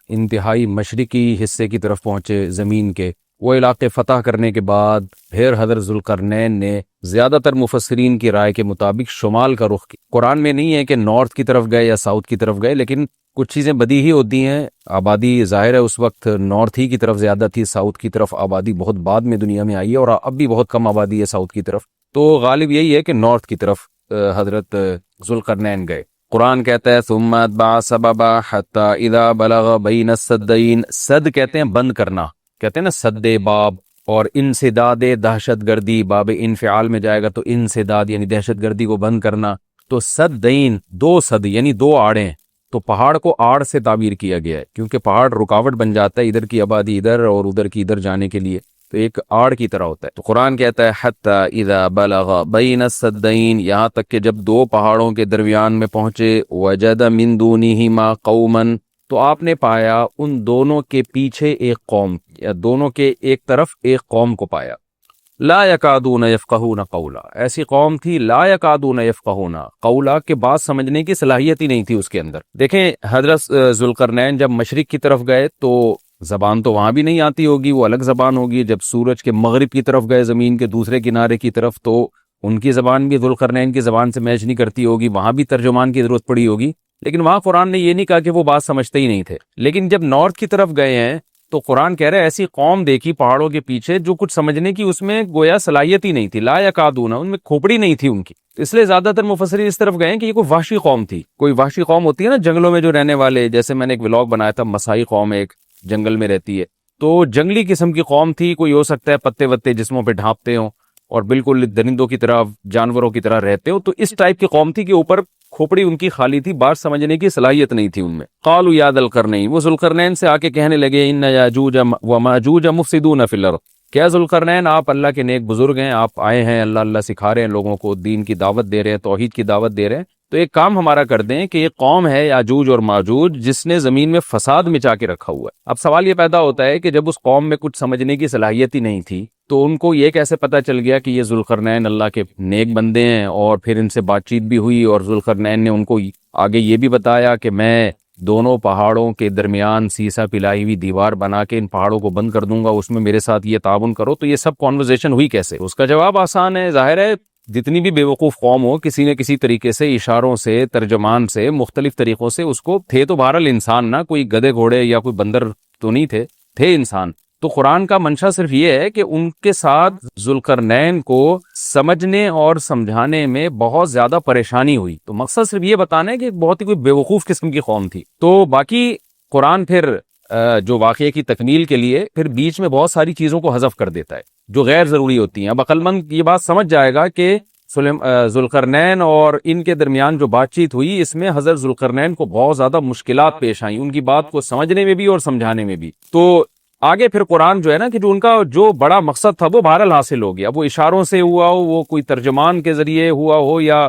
انتہائی مشرقی حصے کی طرف پہنچے زمین کے، وہ علاقے فتح کرنے کے بعد پھر حضرت ذوالقرنین نے زیادہ تر مفسرین کی رائے کے مطابق شمال کا رخ کیا۔ قرآن میں نہیں ہے کہ نارتھ کی طرف گئے یا ساؤتھ کی طرف گئے، لیکن کچھ چیزیں بدیہی ہوتی ہیں۔ آبادی ظاہر ہے اس وقت نارتھ ہی کی طرف زیادہ تھی، ساؤتھ کی طرف آبادی بہت بعد میں دنیا میں آئی ہے، اور اب بھی بہت کم آبادی ہے ساؤتھ کی طرف، تو غالب یہی ہے کہ نارتھ کی طرف حضرت ذوالقرنین گئے۔ قرآن کہتا ہے ثم اتبع سببا حتی اذا بلغ بین السدین، سد کہتے ہیں بند کرنا، کہتے ہیں نا سد باب، اور انسداد دہشت گردی، باب انفعال میں جائے گا تو انسداد یعنی دہشت گردی کو بند کرنا، تو سدین دو سد یعنی دو آڑیں، تو پہاڑ کو آڑ سے تعبیر کیا گیا ہے کیونکہ پہاڑ رکاوٹ بن جاتا ہے ادھر کی آبادی ادھر اور ادھر کی ادھر جانے کے لیے، تو ایک آڑ کی طرح ہوتا ہے۔ تو قرآن کہتا ہے حتی اذا بلغ بین السدین، یہاں تک کہ جب دو پہاڑوں کے درمیان میں پہنچے، وجد من دونہما قوما، تو آپ نے پایا ان دونوں کے پیچھے ایک قوم، یا دونوں کے ایک طرف ایک قوم کو پایا، لا یکادون یفقہون قولا، ایسی قوم تھی لا یکادون یفقہون قولا، کہ بات سمجھنے کی صلاحیت ہی نہیں تھی اس کے اندر۔ دیکھیں حضرت ذوالقرنین جب مشرق کی طرف گئے تو زبان تو وہاں بھی نہیں آتی ہوگی، وہ الگ زبان ہوگی۔ جب سورج کے مغرب کی طرف گئے زمین کے دوسرے کنارے کی طرف، تو ان کی زبان بھی ذوالقرنین کی زبان سے میچ نہیں کرتی ہوگی، وہاں بھی ترجمان کی ضرورت پڑی ہوگی، لیکن وہاں قرآن نے یہ نہیں کہا کہ وہ بات سمجھتے ہی نہیں تھے۔ لیکن جب نارتھ کی طرف گئے ہیں تو قرآن کہہ رہا ہے ایسی قوم دیکھی پہاڑوں کے پیچھے جو کچھ سمجھنے کی اس میں گویا صلاحیت ہی نہیں تھی، لا یکادون، ان میں کھوپڑی نہیں تھی ان کی، اس لیے زیادہ تر مفسرین اس طرف گئے ہیں کہ یہ کوئی وحشی قوم تھی۔ کوئی وحشی قوم ہوتی ہے نا جنگلوں میں جو رہنے والے، جیسے میں نے ایک ولاگ بنایا تھا، مسائی قوم ایک جنگل میں رہتی ہے، تو جنگلی قسم کی قوم تھی، کوئی ہو سکتا ہے پتے وتے جسموں پہ ڈھانپتے ہوں اور بالکل درندوں کی طرح جانوروں کی طرح رہتے ہو، تو اس ٹائپ کی قوم تھی کہ اوپر کھوپڑی ان کی خالی تھی، بات سمجھنے کی صلاحیت نہیں تھی ان میں۔ قالوا یا ذا القرنین، وہ ذوالقرنین سے آ کے کہنے لگے ان یاجوج و ماجوج مفسدون فی الارض، کیا ذوالقرنین آپ اللہ کے نیک بزرگ ہیں، آپ آئے ہیں اللہ اللہ سکھا رہے ہیں لوگوں کو، دین کی دعوت دے رہے ہیں، توحید کی دعوت دے رہے ہیں، تو ایک کام ہمارا کر دیں کہ ایک قوم ہے یاجوج اور ماجوج جس نے زمین میں فساد مچا کے رکھا ہوا ہے۔ اب سوال یہ پیدا ہوتا ہے کہ جب اس قوم میں کچھ سمجھنے کی صلاحیت ہی نہیں تھی تو ان کو یہ کیسے پتہ چل گیا کہ یہ ذوالقرنین اللہ کے نیک بندے ہیں، اور پھر ان سے بات چیت بھی ہوئی، اور ذوالقرنین نے ان کو آگے یہ بھی بتایا کہ میں دونوں پہاڑوں کے درمیان سیسا پلائی ہوئی دیوار بنا کے ان پہاڑوں کو بند کر دوں گا، اس میں میرے ساتھ یہ تعاون کرو، تو یہ سب کانورزیشن ہوئی کیسے؟ اس کا جواب آسان ہے، ظاہر ہے جتنی بھی بیوقوف قوم ہو کسی نہ کسی طریقے سے، اشاروں سے، ترجمان سے، مختلف طریقوں سے اس کو، تھے تو بہرحال انسان نا، کوئی گدھے گھوڑے یا کوئی بندر تو نہیں تھے، تھے انسان۔ تو قرآن کا منشا صرف یہ ہے کہ ان کے ساتھ ذوالقرنین کو سمجھنے اور سمجھانے میں بہت زیادہ پریشانی ہوئی، تو مقصد صرف یہ بتانا ہے کہ بہت ہی کوئی بیوقوف قسم کی قوم تھی۔ تو باقی قرآن پھر جو واقعے کی تکمیل کے لیے پھر بیچ میں بہت ساری چیزوں کو حذف کر دیتا ہے جو غیر ضروری ہوتی ہیں۔ اب عقل مند یہ بات سمجھ جائے گا کہ ذوالقرنین اور ان کے درمیان جو بات چیت ہوئی، اس میں حضرت ذوالقرنین کو بہت زیادہ مشکلات پیش آئیں، ان کی بات کو سمجھنے میں بھی اور سمجھانے میں بھی۔ تو آگے پھر قرآن جو ہے نا کہ جو ان کا جو بڑا مقصد تھا وہ بہرحال حاصل ہو گیا، وہ اشاروں سے ہوا ہو، وہ کوئی ترجمان کے ذریعے ہوا ہو، یا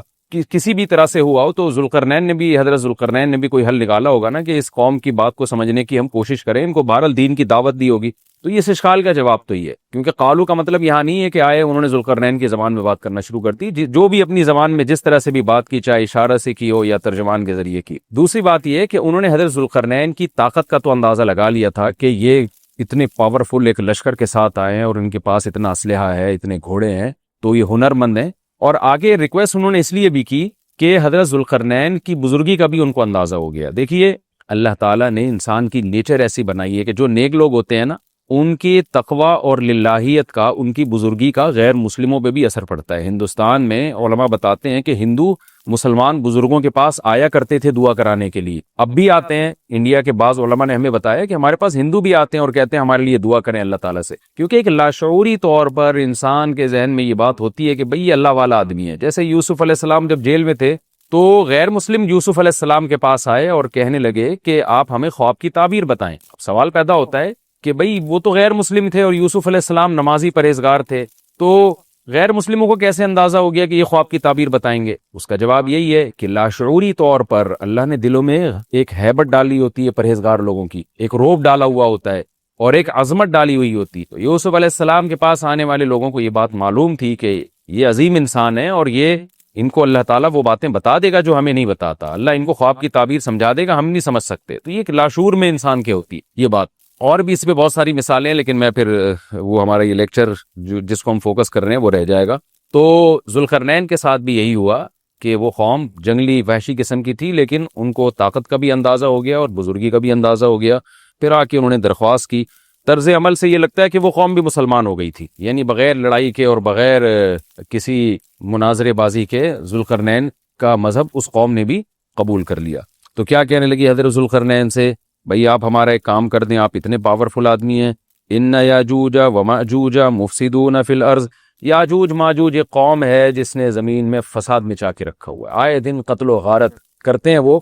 کسی بھی طرح سے ہوا ہو، تو حضرت ذوالقرنین نے بھی کوئی حل نکالا ہوگا نا کہ اس قوم کی بات کو سمجھنے کی ہم کوشش کریں، ان کو بہرحال دین کی دعوت دی ہوگی۔ تو یہ اس اشکال کا جواب تو یہ ہے، کیونکہ قالو کا مطلب یہاں نہیں ہے کہ آئے انہوں نے ذوالقرنین کی زبان میں بات کرنا شروع کر دی، جو بھی اپنی زبان میں جس طرح سے بھی بات کی، چاہے اشارہ سے کی ہو یا ترجمان کے ذریعے کی۔ دوسری بات یہ ہے کہ انہوں نے حضرت ذوالقرنین کی طاقت کا تو اندازہ لگا لیا تھا کہ یہ اتنے پاورفل ایک لشکر کے ساتھ آئے ہیں اور ان کے پاس اتنا اسلحہ ہے، اتنے گھوڑے ہیں، تو یہ ہنر مند ہیں۔ اور آگے ریکویسٹ انہوں نے اس لیے بھی کی کہ حضرت ذوالقرنین کی بزرگی کا بھی ان کو اندازہ ہو گیا۔ دیکھیے اللہ تعالیٰ نے انسان کی نیچر ایسی بنائی ہے کہ جو نیک لوگ ہوتے ہیں نا، ان کی تقوی اور للہیت کا، ان کی بزرگی کا غیر مسلموں پہ بھی اثر پڑتا ہے۔ ہندوستان میں علماء بتاتے ہیں کہ ہندو مسلمان بزرگوں کے پاس آیا کرتے تھے دعا کرانے کے لیے، اب بھی آتے ہیں۔ انڈیا کے بعض علماء نے ہمیں بتایا کہ ہمارے پاس ہندو بھی آتے ہیں اور کہتے ہیں ہمارے لیے دعا کریں اللہ تعالیٰ سے، کیونکہ ایک لاشعوری طور پر انسان کے ذہن میں یہ بات ہوتی ہے کہ بھئی یہ اللہ والا آدمی ہے۔ جیسے یوسف علیہ السلام جب جیل میں تھے تو غیر مسلم یوسف علیہ السلام کے پاس آئے اور کہنے لگے کہ آپ ہمیں خواب کی تعبیر بتائیں۔ سوال پیدا ہوتا ہے کہ بھئی وہ تو غیر مسلم تھے اور یوسف علیہ السلام نمازی پرہیزگار تھے، تو غیر مسلموں کو کیسے اندازہ ہو گیا کہ یہ خواب کی تعبیر بتائیں گے؟ اس کا جواب یہی ہے کہ لاشعوری طور پر اللہ نے دلوں میں ایک ہیبت ڈالی ہوتی ہے پرہیزگار لوگوں کی، ایک روب ڈالا ہوا ہوتا ہے اور ایک عظمت ڈالی ہوئی ہوتی ہے۔ تو یوسف علیہ السلام کے پاس آنے والے لوگوں کو یہ بات معلوم تھی کہ یہ عظیم انسان ہے اور یہ ان کو اللہ تعالیٰ وہ باتیں بتا دے گا جو ہمیں نہیں بتاتا، اللہ ان کو خواب کی تعبیر سمجھا دے گا، ہم نہیں سمجھ سکتے. تو یہ ایک لاشعور میں انسان کے ہوتی ہے یہ بات. اور بھی اس پہ بہت ساری مثالیں ہیں، لیکن میں پھر وہ ہمارا یہ لیکچر جس کو ہم فوکس کر رہے ہیں وہ رہ جائے گا. تو ذوالقرنین کے ساتھ بھی یہی ہوا کہ وہ قوم جنگلی وحشی قسم کی تھی، لیکن ان کو طاقت کا بھی اندازہ ہو گیا اور بزرگی کا بھی اندازہ ہو گیا. پھر آ کے انہوں نے درخواست کی. طرز عمل سے یہ لگتا ہے کہ وہ قوم بھی مسلمان ہو گئی تھی، یعنی بغیر لڑائی کے اور بغیر کسی مناظرے بازی کے ذوالقرنین کا مذہب اس قوم نے بھی قبول کر لیا. تو کیا کہنے لگی حضرت ذوالقرنین سے، بھئی آپ ہمارا ایک کام کر دیں، آپ اتنے پاورفل آدمی ہیں. ان یاجوج و ماجوج مفسدون فی الارض، یاجوج ماجوج ایک قوم ہے جس نے زمین میں فساد مچا کے رکھا ہوا ہے، آئے دن قتل و غارت کرتے ہیں وہ،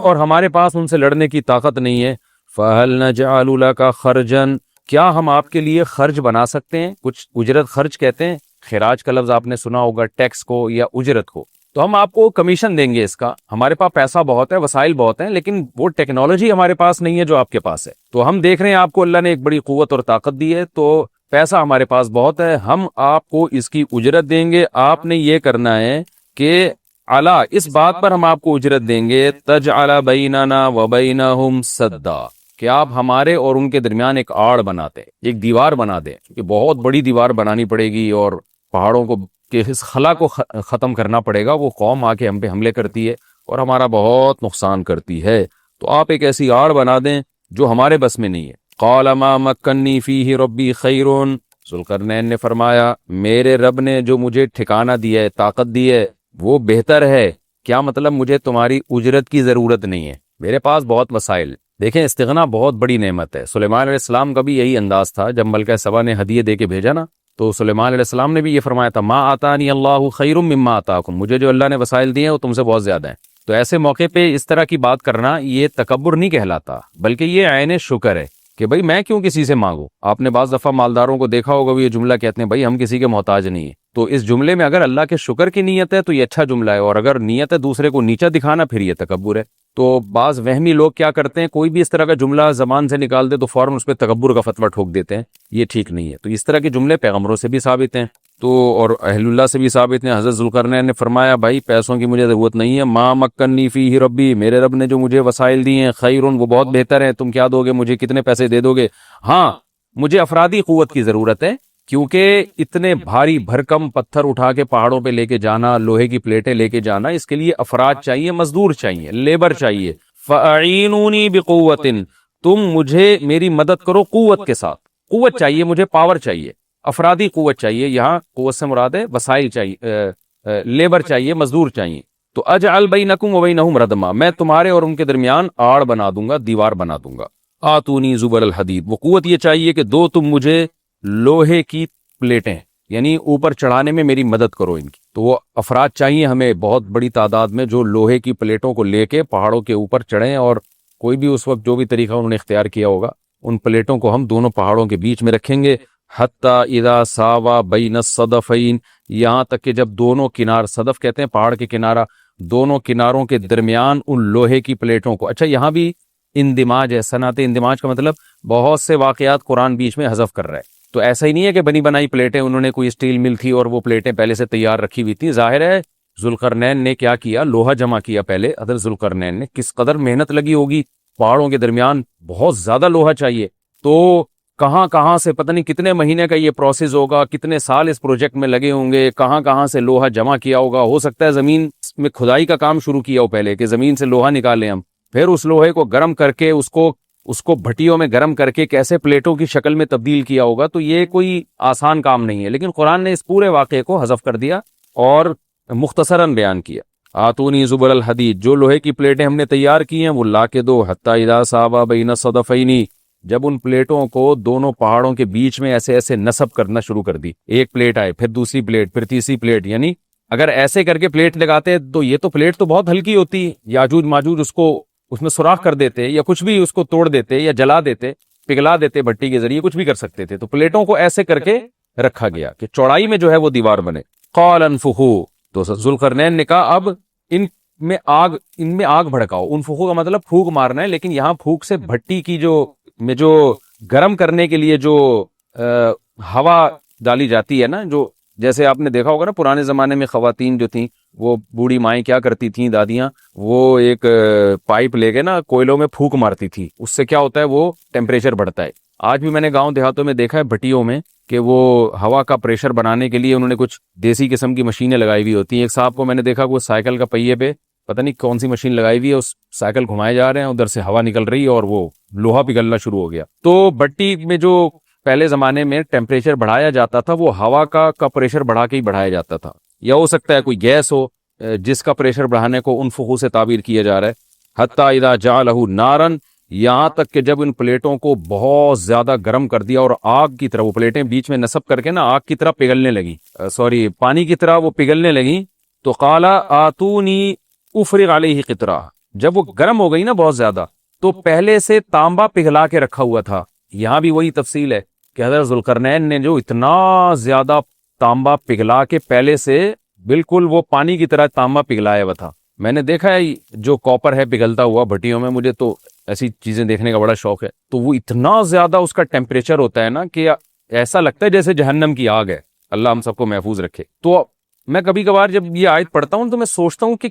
اور ہمارے پاس ان سے لڑنے کی طاقت نہیں ہے. فَهَلْ نَجْعَلُ لَكَ خَرْجًا، کیا ہم آپ کے لیے خرچ بنا سکتے ہیں، کچھ اجرت خرچ کہتے ہیں، خراج کا لفظ آپ نے سنا ہوگا، ٹیکس کو یا اجرت کو. تو ہم آپ کو کمیشن دیں گے اس کا، ہمارے پاس پیسہ بہت ہے، وسائل بہت ہیں، لیکن وہ ٹیکنالوجی ہمارے پاس نہیں ہے جو آپ کے پاس ہے. تو ہم دیکھ رہے ہیں آپ کو اللہ نے ایک بڑی قوت اور طاقت دی ہے، تو پیسہ ہمارے پاس بہت ہے، ہم آپ کو اس کی اجرت دیں گے. آپ نے یہ کرنا ہے کہ اعلیٰ اس بات پر ہم آپ کو اجرت دیں گے، تجعل بیننا وبینہم سدا، کہ آپ ہمارے اور ان کے درمیان ایک آڑ بناتے، ایک دیوار بنا دیں، کہ بہت بڑی دیوار بنانی پڑے گی اور پہاڑوں کو کہ اس خلا کو ختم کرنا پڑے گا. وہ قوم آ کے ہم پہ حملے کرتی ہے اور ہمارا بہت نقصان کرتی ہے، تو آپ ایک ایسی آڑ بنا دیں جو ہمارے بس میں نہیں ہے. قال ما مکنی فیہ ربی خیر، ذوالقرنین نے فرمایا میرے رب نے جو مجھے ٹھکانہ دیا ہے، طاقت دی ہے، وہ بہتر ہے. کیا مطلب؟ مجھے تمہاری اجرت کی ضرورت نہیں ہے، میرے پاس بہت وسائل. دیکھیں استغنا بہت بڑی نعمت ہے. سلیمان علیہ السلام کا بھی یہی انداز تھا، جب ملکہ سبا نے ہدیے دے کے بھیجا نا، تو سلیمان علیہ السلام نے بھی یہ فرمایا تھا، ما آتانی اللہ خیر مما آتاکم، مجھے جو اللہ نے وسائل دیے ہیں وہ تم سے بہت زیادہ ہیں. تو ایسے موقع پہ اس طرح کی بات کرنا یہ تکبر نہیں کہلاتا، بلکہ یہ عین شکر ہے کہ بھئی میں کیوں کسی سے مانگوں. آپ نے بعض دفعہ مالداروں کو دیکھا ہوگا وہ یہ جملہ کہتے ہیں، بھئی ہم کسی کے محتاج نہیں ہیں. تو اس جملے میں اگر اللہ کے شکر کی نیت ہے تو یہ اچھا جملہ ہے، اور اگر نیت ہے دوسرے کو نیچا دکھانا پھر یہ تکبر ہے. تو بعض وہمی لوگ کیا کرتے ہیں، کوئی بھی اس طرح کا جملہ زبان سے نکال دے تو فوراً اس پہ تکبر کا فتویٰ ٹھوک دیتے ہیں، یہ ٹھیک نہیں ہے. تو اس طرح کے جملے پیغمبروں سے بھی ثابت ہیں تو اور اہل اللہ سے بھی ثابت ہیں. حضرت ذوالقرنین نے فرمایا بھائی پیسوں کی مجھے ضرورت نہیں ہے، ما مکنی فیہ ربی، میرے رب نے جو مجھے وسائل دیے ہیں، خیرون، وہ بہت بہتر ہیں. تم کیا دو گے مجھے، کتنے پیسے دے دو گے؟ ہاں مجھے افرادی قوت کی ضرورت ہے، کیونکہ اتنے بھاری بھرکم پتھر اٹھا کے پہاڑوں پہ لے کے جانا، لوہے کی پلیٹیں لے کے جانا، اس کے لیے افراد چاہیے، مزدور چاہیے، لیبر چاہیے. فَأَعِینُونِی بِقُوَّةٍ، تم مجھے میری مدد کرو قوت کے ساتھ. قوت چاہیے مجھے، پاور چاہیے، افرادی قوت چاہیے. یہاں قوت سے مراد ہے وسائل چاہیے، لیبر چاہیے، مزدور چاہیے. تو اجعل بینکم وبینہم ردما، میں تمہارے اور ان کے درمیان آڑ بنا دوں گا، دیوار بنا دوں گا. آتونی زبر الحدید، وہ قوت یہ چاہیے کہ دو تم مجھے لوہے کی پلیٹیں، یعنی اوپر چڑھانے میں میری مدد کرو ان کی. تو وہ افراد چاہیے ہمیں بہت بڑی تعداد میں جو لوہے کی پلیٹوں کو لے کے پہاڑوں کے اوپر چڑھیں، اور کوئی بھی اس وقت جو بھی طریقہ انہوں نے اختیار کیا ہوگا، ان پلیٹوں کو ہم دونوں پہاڑوں کے بیچ میں رکھیں گے. حتی اذا ساوا بین الصدفین، یہاں تک کہ جب دونوں کنار، صدف کہتے ہیں پہاڑ کے کنارہ، دونوں کناروں کے درمیان ان لوہے کی پلیٹوں کو. اچھا یہاں بھی اندماج ہے، صنعت اندماج کا مطلب بہت سے واقعات قرآن بیچ میں حذف کر رہا ہے. تو ایسا ہی نہیں ہے کہ بنی بنائی پلیٹیں، انہوں نے کوئی اسٹیل مل تھی اور وہ پلیٹیں پہلے سے تیار رکھی ہوئی تھی. ظاہر ہے ذوالقرنین نے کیا کیا، لوہا جمع کیا پہلے. حضرت ذوالقرنین نے کس قدر محنت لگی ہوگی، پہاڑوں کے درمیان بہت زیادہ لوہا چاہیے. تو کہاں کہاں سے پتہ نہیں کتنے مہینے کا یہ پروسیس ہوگا، کتنے سال اس پروجیکٹ میں لگے ہوں گے، کہاں کہاں سے لوہا جمع کیا ہوگا. ہو سکتا ہے زمین میں کھدائی کا کام شروع کیا ہو پہلے، کہ زمین سے لوہا نکالیں ہم، پھر اس لوہے کو گرم کر کے اس کو بھٹیوں میں گرم کر کے کیسے پلیٹوں کی شکل میں تبدیل کیا ہوگا. تو یہ کوئی آسان کام نہیں ہے، لیکن قرآن نے اس پورے واقعے کو حذف کر دیا اور مختصراً بیان کیا. آتونی زبر الحدید، جو لوہے کی پلیٹیں ہم نے تیار کی ہیں وہ لا کے دو. حتی اذا ساوا بین الصدفین، جب ان پلیٹوں کو دونوں پہاڑوں کے بیچ میں ایسے ایسے نصب کرنا شروع کر دی، ایک پلیٹ آئے، پھر دوسری پلیٹ، پھر تیسری پلیٹ. یعنی اگر ایسے کر کے پلیٹ لگاتے تو یہ تو پلیٹ تو بہت ہلکی ہوتی، یاجوج ماجوج اس میں سوراخ کر دیتے یا کچھ بھی اس کو توڑ دیتے یا جلا دیتے، پگھلا دیتے بھٹی کے ذریعے، کچھ بھی کر سکتے تھے. تو پلیٹوں کو ایسے کر کے رکھا گیا کہ چوڑائی میں جو ہے وہ دیوار بنے. قال انفخوا، تو ذوالقرنین نے کہا اب ان میں آگ بھڑکاؤ. انفخوا کا مطلب پھونک مارنا ہے، لیکن یہاں پھونک سے بھٹی کی جو گرم کرنے کے لیے جو ہوا ڈالی جاتی ہے نا، جو جیسے آپ نے دیکھا ہوگا نا پرانے زمانے میں خواتین جو تھیں وہ بوڑھی مائیں کیا کرتی تھیں دادیاں, وہ ایک پائپ لے کے نا کوئلوں میں پھونک مارتی تھی, اس سے کیا ہوتا ہے وہ ٹیمپریچر بڑھتا ہے. آج بھی میں نے گاؤں دیہاتوں میں دیکھا ہے بھٹیوں میں کہ وہ ہوا کا پریشر بنانے کے لیے انہوں نے کچھ دیسی قسم کی مشینیں لگائی ہوئی ہوتی ہیں. ایک صاحب کو میں نے دیکھا کہ وہ سائیکل کا پہیے پہ پتہ نہیں کون سی مشین لگائی ہوئی ہے, اس سائیکل گھمائے جا رہے ہیں, ادھر سے ہوا نکل رہی ہے اور وہ لوہا پگھلنا شروع ہو گیا. تو بھٹی میں جو پہلے زمانے میں ٹیمپریچر بڑھایا جاتا تھا وہ ہوا کا پریشر بڑھا کے ہی بڑھایا جاتا تھا, یا ہو سکتا ہے کوئی گیس ہو جس کا پریشر بڑھانے کو انفخو سے تعبیر کیا جا رہا ہے. حتی اذا جعلہ نارن, یہاں تک کہ جب ان پلیٹوں کو بہت زیادہ گرم کر دیا اور آگ کی طرح وہ پلیٹیں بیچ میں نصب کر کے نا آگ کی طرح پگھلنے لگی, پانی کی طرح وہ پگھلنے لگی. تو قال آتونی افرغ علیہ قطرہ, جب وہ گرم ہو گئی نا بہت زیادہ تو پہلے سے تانبا پگھلا کے رکھا ہوا تھا. یہاں بھی وہی تفصیل ہے کہ حضرت ذوالقرنین نے جو اتنا زیادہ تانبا پگھلا کے پہلے سے بالکل وہ پانی کی طرح تانبا پگھلایا ہوا تھا. میں نے دیکھا ہے جو کاپر ہے پگھلتا ہوا بھٹیوں میں, مجھے تو ایسی چیزیں دیکھنے کا بڑا شوق ہے. تو وہ اتنا زیادہ اس کا ٹیمپریچر ہوتا ہے نا کہ ایسا لگتا ہے جیسے جہنم کی آگ ہے. اللہ ہم سب کو محفوظ رکھے. تو میں کبھی کبھار جب یہ آیت پڑھتا ہوں تو میں سوچتا ہوں کہ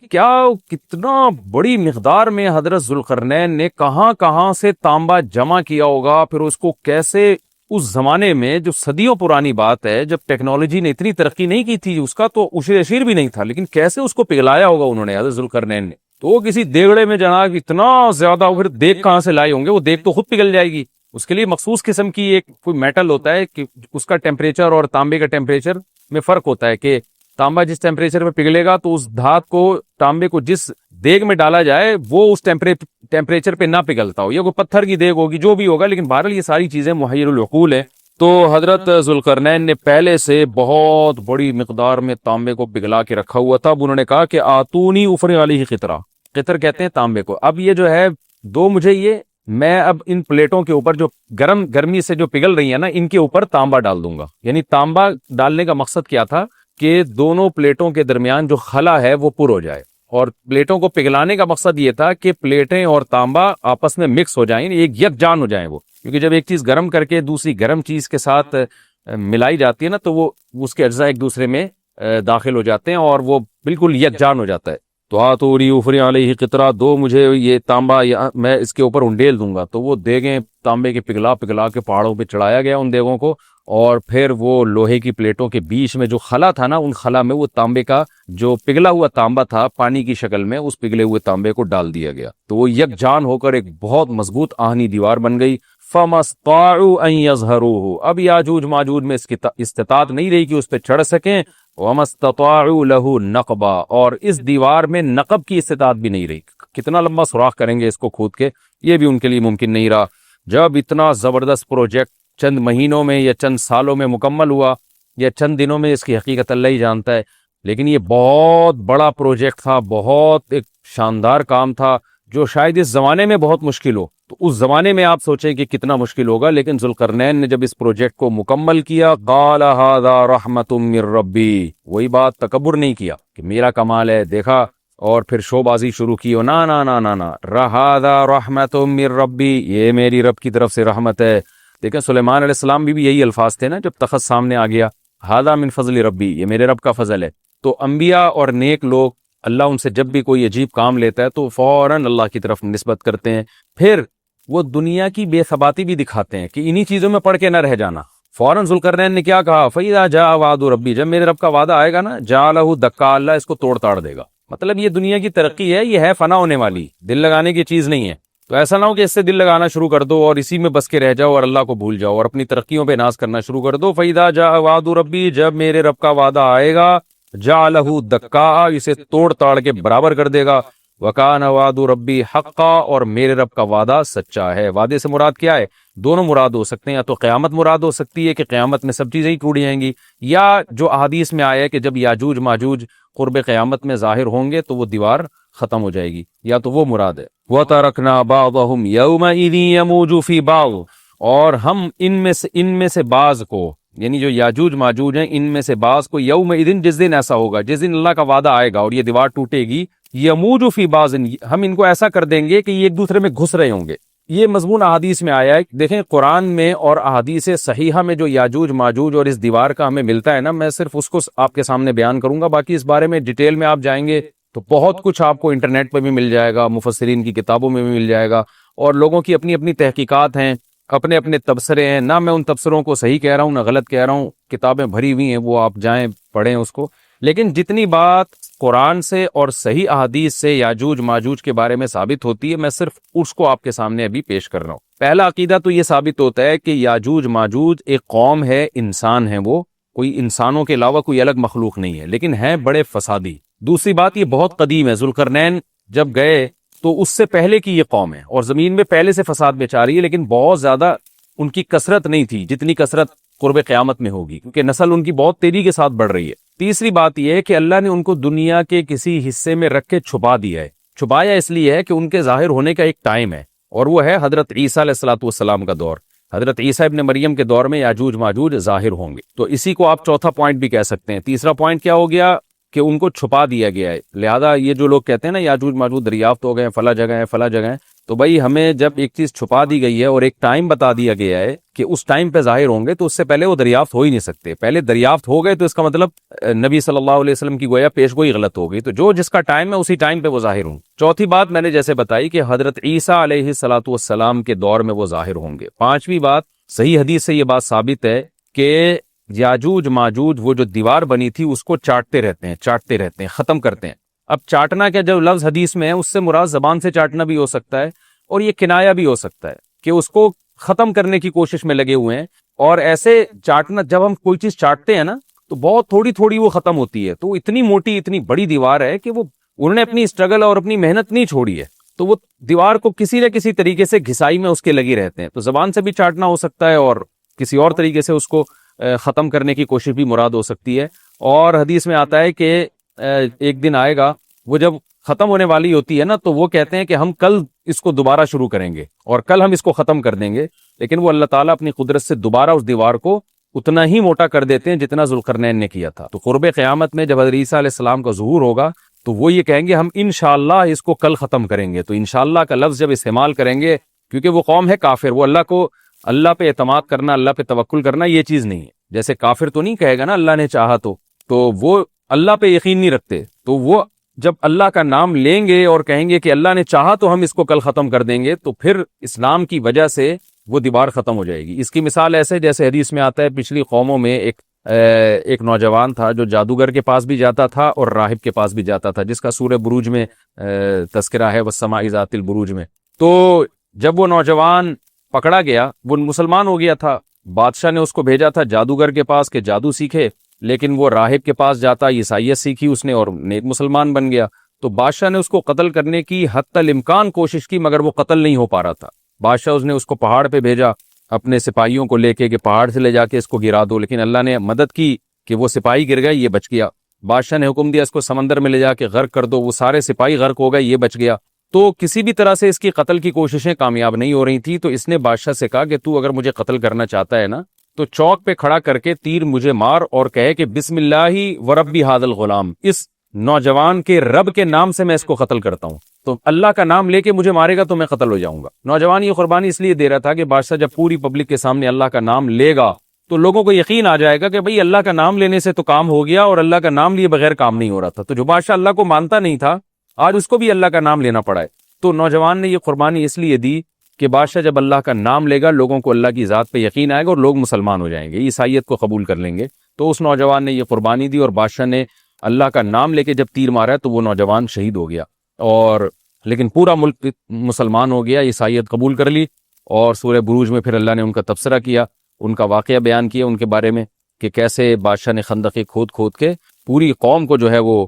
کتنا بڑی مقدار میں حضرت ذوالقرنین نے کہاں سے تانبا جمع کیا ہوگا, پھر اس کو کیسے اس زمانے میں جو صدیوں پرانی بات ہے جب ٹیکنالوجی نے اتنی ترقی نہیں کی تھی, اس کا تو اشیر اشیر بھی نہیں تھا, لیکن کیسے اس کو پگھلایا ہوگا انہوں نے حضرت ذوالقرنین نے. تو وہ کسی دیگڑے میں جناب اتنا زیادہ, پھر دیگ کہاں سے لائے ہوں گے, وہ دیگ تو خود پگھل جائے گی. اس کے لیے مخصوص قسم کی ایک کوئی میٹل ہوتا ہے کہ اس کا ٹیمپریچر اور تانبے کا ٹیمپریچر میں فرق ہوتا ہے کہ تانبا جس ٹیمپریچر پہ پگھلے گا تو اس دھات کو تانبے کو جس دیگ میں ڈالا جائے وہ اس ٹیمپریچر پہ نہ پگھلتا ہو, یا کوئی پتھر کی دیگ ہوگی جو بھی ہوگا, لیکن بہرحال یہ ساری چیزیں محیر العقول ہیں. تو حضرت ذوالقرنین نے پہلے سے بہت بڑی مقدار میں تانبے کو پگھلا کے رکھا ہوا تھا. اب انہوں نے کہا کہ آتونی افرغ علیہ قطرہ, قطر کہتے ہیں تانبے کو. اب یہ جو ہے مجھے میں اب ان پلیٹوں کے اوپر جو گرمی سے جو پگھل رہی ہیں نا ان کے اوپر تانبا ڈال دوں گا. یعنی تانبا ڈالنے کا مقصد کیا تھا کہ دونوں پلیٹوں کے درمیان جو خلا ہے وہ پر ہو جائے, اور پلیٹوں کو پگھلانے کا مقصد یہ تھا کہ پلیٹیں اور تانبا آپس میں مکس ہو جائیں, ایک یکجان ہو جائیں وہ, کیونکہ جب ایک چیز گرم کر کے دوسری گرم چیز کے ساتھ ملائی جاتی ہے نا تو وہ اس کے اجزاء ایک دوسرے میں داخل ہو جاتے ہیں اور وہ بالکل یکجان ہو جاتا ہے. تو آتونی افرغ علیہ قطرہ, دو مجھے یہ تانبا, میں اس کے اوپر انڈیل دوں گا. تو وہ دیگیں تانبے کے پگھلا کے پہاڑوں پہ چڑھایا گیا ان دیگوں کو, اور پھر وہ لوہے کی پلیٹوں کے بیچ میں جو خلا تھا نا ان خلا میں وہ تانبے کا جو پگھلا ہوا تانبا تھا پانی کی شکل میں اس پگھلے ہوئے تانبے کو ڈال دیا گیا. تو وہ یکجان ہو کر ایک بہت مضبوط آہنی دیوار بن گئی. فَمَسْطَاعُوا أَن يَظْهَرُوهُ, اب یاجوج ماجوج میں اس کی استطاعت نہیں رہی کہ اس پہ چڑھ سکیں. وَمَسْتَطَاعُوا لَهُ نَقْبًا, اور اس دیوار میں نقب کی استطاعت بھی نہیں رہی. کتنا لمبا سوراخ کریں گے اس کو کھود کے, یہ بھی ان کے لیے ممکن نہیں رہا. جب اتنا زبردست پروجیکٹ چند مہینوں میں یا چند سالوں میں مکمل ہوا یا چند دنوں میں, اس کی حقیقت اللہ ہی جانتا ہے, لیکن یہ بہت بڑا پروجیکٹ تھا, بہت ایک شاندار کام تھا جو شاید اس زمانے میں بہت مشکل ہو. تو اس زمانے میں آپ سوچیں کہ کتنا مشکل ہوگا, لیکن ذوالقرنین نے جب اس پروجیکٹ کو مکمل کیا, قال ھذا رحمت من ربی, وہی بات تکبر نہیں کیا کہ میرا کمال ہے دیکھا اور پھر شو بازی شروع کی, نا نا نا نا نا, ھذا رحمت من ربی, یہ میری رب کی طرف سے رحمت ہے. دیکھیں سلیمان علیہ السلام بھی یہی الفاظ تھے نا جب تخت سامنے آ گیا, ھذا من فضل ربی, یہ میرے رب کا فضل ہے. تو انبیاء اور نیک لوگ اللہ ان سے جب بھی کوئی عجیب کام لیتا ہے تو فوراً اللہ کی طرف نسبت کرتے ہیں. پھر وہ دنیا کی بے ثباتی بھی دکھاتے ہیں کہ انہی چیزوں میں پڑھ کے نہ رہ جانا. فوراً ذوالقرنین نے کیا کہا, فَإِذَا جَاءَ وَعْدُ رَبِّي, جب میرے رب کا وعدہ آئے گا نا, جَعَلَهُ دَكَّا, اللہ اس کو توڑ تاڑ دے گا. مطلب یہ دنیا کی ترقی ہے, یہ ہے فنا ہونے والی, دل لگانے کی چیز نہیں ہے. تو ایسا نہ ہو کہ اس سے دل لگانا شروع کر دو اور اسی میں بس کے رہ جاؤ اور اللہ کو بھول جاؤ اور اپنی ترقیوں پہ ناز کرنا شروع کر دو. فَإِذَا جَاءَ وَعْدُ رَبِّي, جب میرے رب کا وعدہ آئے گا, جَعَلَهُ دَكَّا, اسے توڑ تاڑ کے برابر کر دے گا. وَكَانَ وَعْدُ رَبِّي حَقًّا, اور میرے رب کا وعدہ سچا ہے. وعدے سے مراد کیا ہے؟ دونوں مراد ہو سکتے ہیں, یا تو قیامت مراد ہو سکتی ہے کہ قیامت میں سب چیزیں ہی ٹوٹ جائیں گی, یا جو احادیث میں آیا ہے کہ جب یاجوج ماجوج قرب قیامت میں ظاہر ہوں گے تو وہ دیوار ختم ہو جائے گی, یا تو وہ مراد ہے. وَتَرَكْنَا بَعْضَهُمْ يَوْمَئِذٍ يَمُوجُ فِي بَعْضٍ, اور ہم ان میں سے بعض کو, یعنی جو یاجوج ماجوج ہیں ان میں سے بعض کو, یومئذ, جس دن ایسا ہوگا, جس دن اللہ کا وعدہ آئے گا اور یہ دیوار ٹوٹے گی, یموج فی بعض, ہم ان کو ایسا کر دیں گے کہ یہ ایک دوسرے میں گھس رہے ہوں گے. یہ مضمون احادیث میں آیا ہے. دیکھیں قرآن میں اور احادیث صحیحہ میں جو یاجوج ماجوج اور اس دیوار کا ہمیں ملتا ہے نا، میں صرف اس کو آپ کے سامنے بیان کروں گا. باقی اس بارے میں ڈیٹیل میں آپ جائیں گے تو بہت کچھ آپ کو انٹرنیٹ پہ بھی مل جائے گا، مفسرین کی کتابوں میں بھی مل جائے گا، اور لوگوں کی اپنی اپنی تحقیقات ہیں، اپنے اپنے تبصرے ہیں. نہ میں ان تبصروں کو صحیح کہہ رہا ہوں نہ غلط کہہ رہا ہوں، کتابیں بھری ہوئی ہیں، وہ آپ جائیں پڑھیں اس کو. لیکن جتنی بات قرآن سے اور صحیح احادیث سے یاجوج ماجوج کے بارے میں ثابت ہوتی ہے، میں صرف اس کو آپ کے سامنے ابھی پیش کر رہا ہوں. پہلا عقیدہ تو یہ ثابت ہوتا ہے کہ یاجوج ماجوج ایک قوم ہے، انسان ہے، وہ کوئی انسانوں کے علاوہ کوئی الگ مخلوق نہیں ہے، لیکن ہیں بڑے فسادی. دوسری بات یہ بہت قدیم ہے، ذوالقرنین جب گئے تو اس سے پہلے کی یہ قوم ہے، اور زمین میں پہلے سے فساد مچا رہی ہے، لیکن بہت زیادہ ان کی کثرت نہیں تھی جتنی کثرت قرب قیامت میں ہوگی، کیونکہ نسل ان کی بہت تیزی کے ساتھ بڑھ رہی ہے. تیسری بات یہ ہے کہ اللہ نے ان کو دنیا کے کسی حصے میں رکھ کے چھپا دیا ہے. چھپایا اس لیے ہے کہ ان کے ظاہر ہونے کا ایک ٹائم ہے، اور وہ ہے حضرت عیسیٰ علیہ الصلوۃ والسلام کا دور. حضرت عیسیٰ ابن مریم کے دور میں یاجوج ماجوج ظاہر ہوں گے. تو اسی کو آپ چوتھا پوائنٹ بھی کہہ سکتے ہیں. تیسرا پوائنٹ کیا ہو گیا کہ ان کو چھپا دیا گیا ہے. لہذا یہ جو لوگ کہتے ہیں نا یاجوج ماجوج دریافت ہو گئے ہیں، فلاں جگہ ہے فلاں جگہ ہے، تو بھائی ہمیں جب ایک چیز چھپا دی گئی ہے اور ایک ٹائم بتا دیا گیا ہے کہ اس ٹائم پہ ظاہر ہوں گے، تو اس سے پہلے وہ دریافت ہو ہی نہیں سکتے. پہلے دریافت ہو گئے تو اس کا مطلب نبی صلی اللہ علیہ وسلم کی گویا پیش گوئی غلط ہو گئی. تو جو جس کا ٹائم ہے اسی ٹائم پہ وہ ظاہر ہوں. چوتھی بات میں نے جیسے بتائی کہ حضرت عیسیٰ علیہ الصلوۃ والسلام کے دور میں وہ ظاہر ہوں گے. پانچویں بات، صحیح حدیث سے یہ بات ثابت ہے کہ یاجوج ماجوج وہ جو دیوار بنی تھی اس کو چاٹتے رہتے ہیں، ختم کرتے ہیں. اب چاٹنا کیا، جو لفظ حدیث میں ہے اس سے مراد زبان سے چاٹنا بھی ہو سکتا ہے، اور یہ کنایا بھی ہو سکتا ہے کہ اس کو ختم کرنے کی کوشش میں لگے ہوئے ہیں. اور ایسے چاٹنا، جب ہم کوئی چیز چاٹتے ہیں نا تو بہت تھوڑی تھوڑی وہ ختم ہوتی ہے. تو اتنی موٹی اتنی بڑی دیوار ہے کہ وہ انہوں نے اپنی اسٹرگل اور اپنی محنت نہیں چھوڑی ہے، تو وہ دیوار کو کسی نہ کسی طریقے سے گھسائی میں اس کے لگی رہتے ہیں. تو زبان سے بھی چاٹنا ہو سکتا ہے، اور کسی اور طریقے سے اس کو ختم کرنے کی کوشش بھی مراد ہو سکتی ہے. اور حدیث میں آتا ہے کہ ایک دن آئے گا وہ جب ختم ہونے والی ہوتی ہے نا، تو وہ کہتے ہیں کہ ہم کل اس کو دوبارہ شروع کریں گے اور کل ہم اس کو ختم کر دیں گے. لیکن وہ اللہ تعالیٰ اپنی قدرت سے دوبارہ اس دیوار کو اتنا ہی موٹا کر دیتے ہیں جتنا ذوالقرنین نے کیا تھا. تو قرب قیامت میں جب حضرت عیسیٰ علیہ السلام کا ظہور ہوگا تو وہ یہ کہیں گے ہم انشاءاللہ اس کو کل ختم کریں گے. تو انشاءاللہ کا لفظ جب استعمال کریں گے، کیونکہ وہ قوم ہے کافر، وہ اللہ پہ اعتماد کرنا، اللہ پہ توکل کرنا یہ چیز نہیں ہے. جیسے کافر تو نہیں کہے گا نا اللہ نے چاہا تو وہ اللہ پہ یقین نہیں رکھتے. تو وہ جب اللہ کا نام لیں گے اور کہیں گے کہ اللہ نے چاہا تو ہم اس کو کل ختم کر دیں گے، تو پھر اسلام کی وجہ سے وہ دیوار ختم ہو جائے گی. اس کی مثال ایسے جیسے حدیث میں آتا ہے، پچھلی قوموں میں ایک نوجوان تھا جو جادوگر کے پاس بھی جاتا تھا اور راہب کے پاس بھی جاتا تھا، جس کا سورہ بروج میں تذکرہ ہے، والسماء ذات البروج میں. تو جب وہ نوجوان پکڑا گیا، وہ مسلمان ہو گیا تھا، بادشاہ نے اس کو بھیجا تھا جادوگر کے پاس کہ جادو سیکھے، لیکن وہ راہب کے پاس جاتا، عیسائیت سیکھی اس نے اور نیک مسلمان بن گیا. تو بادشاہ نے اس کو قتل کرنے کی حتی الامکان کوشش کی، مگر وہ قتل نہیں ہو پا رہا تھا. بادشاہ اس کو پہاڑ پہ بھیجا اپنے سپاہیوں کو لے کے کہ پہاڑ سے لے جا کے اس کو گرا دو، لیکن اللہ نے مدد کی کہ وہ سپاہی گر گئے، یہ بچ گیا. بادشاہ نے حکم دیا اس کو سمندر میں لے جا کے غرق کر دو، وہ سارے سپاہی غرق ہو گئے، یہ بچ گیا. تو کسی بھی طرح سے اس کی قتل کی کوششیں کامیاب نہیں ہو رہی تھی. تو اس نے بادشاہ سے کہا کہ تو اگر مجھے قتل کرنا چاہتا ہے نا تو چوک پہ کھڑا کر کے تیر مجھے مار اور کہے کہ بسم اللہ ورب ھذا الغلام، اس نوجوان کے رب کے نام سے میں اس کو قتل کرتا ہوں. تو اللہ کا نام لے کے مجھے مارے گا تو میں قتل ہو جاؤں گا. نوجوان یہ قربانی اس لیے دے رہا تھا کہ بادشاہ جب پوری پبلک کے سامنے اللہ کا نام لے گا تو لوگوں کو یقین آ جائے گا کہ بھئی اللہ کا نام لینے سے تو کام ہو گیا، اور اللہ کا نام لیے بغیر کام نہیں ہو رہا تھا. تو جو بادشاہ اللہ کو مانتا نہیں تھا، آج اس کو بھی اللہ کا نام لینا پڑا ہے. تو نوجوان نے یہ قربانی اس لیے دی کہ بادشاہ جب اللہ کا نام لے گا لوگوں کو اللہ کی ذات پہ یقین آئے گا اور لوگ مسلمان ہو جائیں گے، عیسائیت کو قبول کر لیں گے. تو اس نوجوان نے یہ قربانی دی اور بادشاہ نے اللہ کا نام لے کے جب تیر مارا تو وہ نوجوان شہید ہو گیا. اور لیکن پورا ملک مسلمان ہو گیا، عیسائیت قبول کر لی. اور سورہ بروج میں پھر اللہ نے ان کا تبصرہ کیا، ان کا واقعہ بیان کیا ان کے بارے میں کہ کیسے بادشاہ نے خندقیں کھود کے پوری قوم کو جو ہے وہ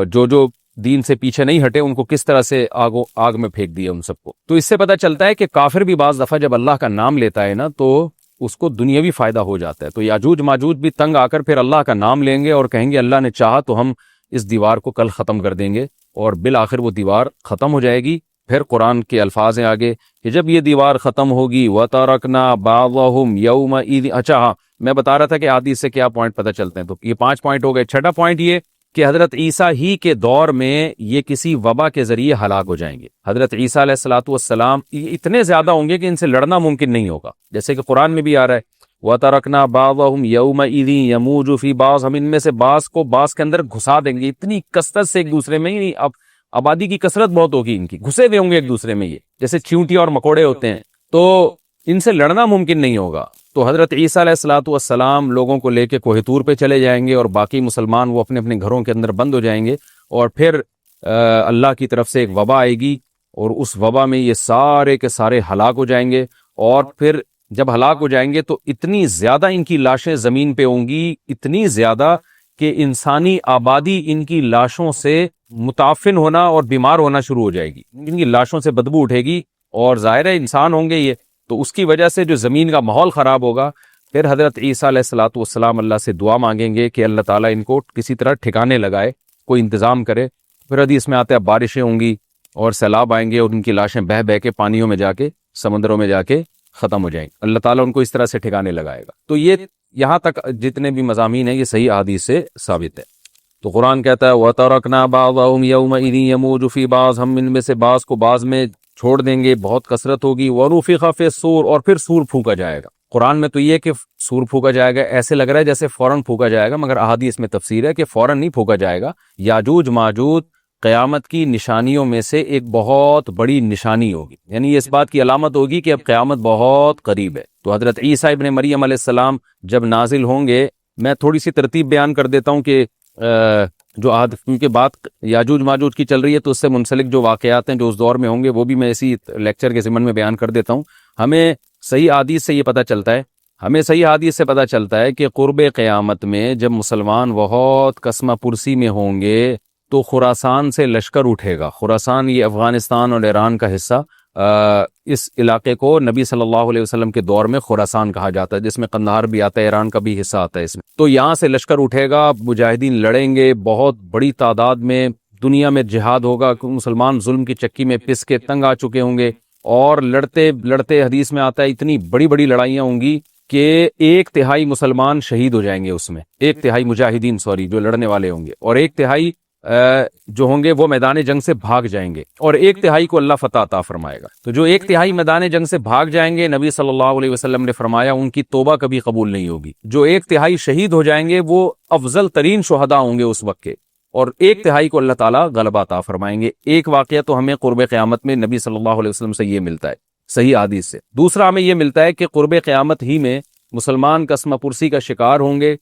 جو دین سے پیچھے نہیں ہٹے ان کو کس طرح سے آگ میں پھینک دیا ان سب کو. تو اس سے پتہ چلتا ہے کہ کافر بھی بعض دفعہ جب اللہ کا نام لیتا ہے نا تو اس کو دنیاوی فائدہ ہو جاتا ہے. تو یاجوج ماجوج بھی تنگ آ کر پھر اللہ کا نام لیں گے اور کہیں گے اللہ نے چاہا تو ہم اس دیوار کو کل ختم کر دیں گے، اور بالآخر وہ دیوار ختم ہو جائے گی. پھر قرآن کے الفاظ ہیں آگے کہ جب یہ دیوار ختم ہوگی وَتَرَكْنَا بَعْضَهُمْ يَوْمَئِذٍ. اچھا ہاں، میں بتا رہا تھا کہ حدیث سے کیا پوائنٹ پتہ چلتے ہیں. تو یہ 5 پوائنٹ ہو گئے. چھٹا پوائنٹ یہ کہ حضرت عیسیٰ ہی کے دور میں یہ کسی وبا کے ذریعے ہلاک ہو جائیں گے۔ حضرت عیسیٰ علیہ الصلوۃ والسلام اتنے زیادہ ہوں گے کہ ان سے لڑنا ممکن نہیں ہوگا، جیسے کہ قرآن میں بھی آ رہا ہے وَتَرَكْنَا بَعْضَهُمْ يَوْمَئِذٍ يَمُوجُ فِي بَعْضٍ، ہم ان میں سے بعض کو بعض کے اندر گھسا دیں گے، اتنی کثرت سے ایک دوسرے میں ہی، اب آبادی کی کثرت بہت ہوگی، ان کی گھسے ہوئے ہوں گے ایک دوسرے میں، یہ جیسے چیونٹی اور مکوڑے ہوتے ہیں، تو ان سے لڑنا ممکن نہیں ہوگا۔ تو حضرت عیسیٰ علیہ الصلوۃ والسلام لوگوں کو لے کے کوہ طور پہ چلے جائیں گے، اور باقی مسلمان وہ اپنے اپنے گھروں کے اندر بند ہو جائیں گے، اور پھر اللہ کی طرف سے ایک وبا آئے گی، اور اس وبا میں یہ سارے کے سارے ہلاک ہو جائیں گے، اور پھر جب ہلاک ہو جائیں گے تو اتنی زیادہ ان کی لاشیں زمین پہ ہوں گی، اتنی زیادہ کہ انسانی آبادی ان کی لاشوں سے متعفن ہونا اور بیمار ہونا شروع ہو جائے گی، ان کی لاشوں سے بدبو اٹھے گی، اور ظاہر ہے انسان ہوں گے یہ، تو اس کی وجہ سے جو زمین کا ماحول خراب ہوگا، پھر حضرت عیسیٰ علیہ الصلوۃ والسلام اللہ سے دعا مانگیں گے کہ اللہ تعالیٰ ان کو کسی طرح ٹھکانے لگائے، کوئی انتظام کرے۔ پھر حدیث میں آتا ہے بارشیں ہوں گی اور سیلاب آئیں گے، اور ان کی لاشیں بہہ بہہ کے پانیوں میں جا کے، سمندروں میں جا کے ختم ہو جائیں گے، اللہ تعالیٰ ان کو اس طرح سے ٹھکانے لگائے گا۔ تو یہ یہاں تک جتنے بھی مضامین ہیں یہ صحیح احادیث سے ثابت ہے۔ تو قرآن کہتا ہے وَتَرَكْنَا بَعْضَهُمْ يَوْمَئِذٍ يَمُوجُ فِي بَعْضٍ، ہم ان میں سے بعض کو بعض میں چھوڑ دیں گے، بہت کثرت ہوگی۔ وَنُفِخَ فِي الصُّورِ، اور پھر سور پھونکا جائے گا۔ قرآن میں تو یہ کہ سور پھونکا جائے گا ایسے لگ رہا ہے جیسے فوراً پھونکا جائے گا، مگر احادیث میں تفسیر ہے کہ فوراً نہیں پھونکا جائے گا۔ یاجوج ماجوج قیامت کی نشانیوں میں سے ایک بہت بڑی نشانی ہوگی، یعنی اس بات کی علامت ہوگی کہ اب قیامت بہت قریب ہے۔ تو حضرت عیسیٰ ابن مریم علیہ السلام جب نازل ہوں گے، میں تھوڑی سی ترتیب بیان کر دیتا ہوں کہ جو کیونکہ بات یاجوج ماجوج کی چل رہی ہے تو اس سے منسلک جو واقعات ہیں جو اس دور میں ہوں گے وہ بھی میں اسی لیکچر کے ضمن میں بیان کر دیتا ہوں۔ ہمیں صحیح حدیث سے یہ پتہ چلتا ہے کہ قرب قیامت میں جب مسلمان بہت کسمہ پرسی میں ہوں گے تو خراسان سے لشکر اٹھے گا۔ خراسان یہ افغانستان اور ایران کا حصہ، اس علاقے کو نبی صلی اللہ علیہ وسلم کے دور میں خراسان کہا جاتا ہے، جس میں قندھار بھی آتا ہے، ایران کا بھی حصہ آتا ہے اس میں۔ تو یہاں سے لشکر اٹھے گا، مجاہدین لڑیں گے بہت بڑی تعداد میں، دنیا میں جہاد ہوگا، مسلمان ظلم کی چکی میں پس کے تنگ آ چکے ہوں گے، اور لڑتے لڑتے حدیث میں آتا ہے اتنی بڑی بڑی لڑائیاں ہوں گی کہ 1/3 مسلمان شہید ہو جائیں گے اس میں، 1/3 مجاہدین جو لڑنے والے ہوں گے، اور 1/3 جو ہوں گے وہ میدان جنگ سے بھاگ جائیں گے، اور 1/3 کو اللہ فتح عطا فرمائے گا۔ تو جو 1/3 میدان جنگ سے بھاگ جائیں گے، نبی صلی اللہ علیہ وسلم نے فرمایا ان کی توبہ کبھی قبول نہیں ہوگی۔ جو 1/3 شہید ہو جائیں گے وہ افضل ترین شہداء ہوں گے اس وقت کے، اور 1/3 کو اللہ تعالیٰ غلبہ عطا فرمائیں گے۔ ایک واقعہ تو ہمیں قرب قیامت میں نبی صلی اللہ علیہ وسلم سے یہ ملتا ہے صحیح حدیث سے۔ دوسرا ہمیں یہ ملتا ہے کہ قرب قیامت ہی میں مسلمان قسمہ پرسی کا شکار ہوں گے،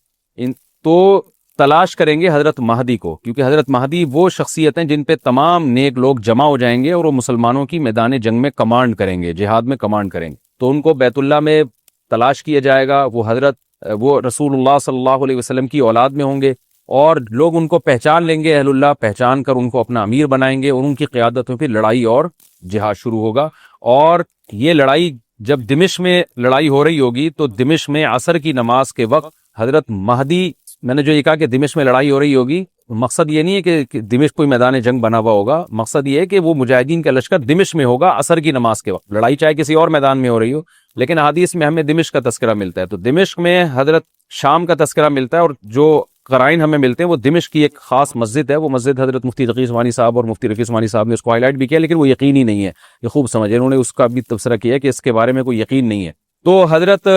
تو تلاش کریں گے حضرت مہدی کو، کیونکہ حضرت مہدی وہ شخصیت ہیں جن پہ تمام نیک لوگ جمع ہو جائیں گے، اور وہ مسلمانوں کی میدان جنگ میں کمانڈ کریں گے، جہاد میں کمانڈ کریں گے۔ تو ان کو بیت اللہ میں تلاش کیا جائے گا، وہ رسول اللہ صلی اللہ علیہ وسلم کی اولاد میں ہوں گے، اور لوگ ان کو پہچان لیں گے، اہل اللہ پہچان کر ان کو اپنا امیر بنائیں گے، اور ان کی قیادت میں پھر لڑائی اور جہاد شروع ہوگا۔ اور یہ لڑائی جب دمشق میں لڑائی ہو رہی ہوگی تو دمشق میں عصر کی نماز کے وقت حضرت مہدی، میں نے جو یہ کہا کہ دمشق میں لڑائی ہو رہی ہوگی، مقصد یہ نہیں ہے کہ دمشق کوئی میدان جنگ بنا ہوا ہوگا، مقصد یہ ہے کہ وہ مجاہدین کا لشکر دمشق میں ہوگا عصر کی نماز کے وقت، لڑائی چاہے کسی اور میدان میں ہو رہی ہو، لیکن حدیث میں ہمیں دمشق کا تذکرہ ملتا ہے۔ تو دمشق میں حضرت شام کا تذکرہ ملتا ہے، اور جو قرائن ہمیں ملتے ہیں وہ دمشق کی ایک خاص مسجد ہے، وہ مسجد حضرت مفتی تقی عثمانی صاحب اور مفتی رفیع عثمانی صاحب نے اس کو ہائی لائٹ بھی کیا، لیکن وہ یقینی نہیں ہے، یہ خوب سمجھے، انہوں نے اس کا بھی تبصرہ کیا کہ اس کے بارے میں کوئی یقین نہیں ہے۔ تو حضرت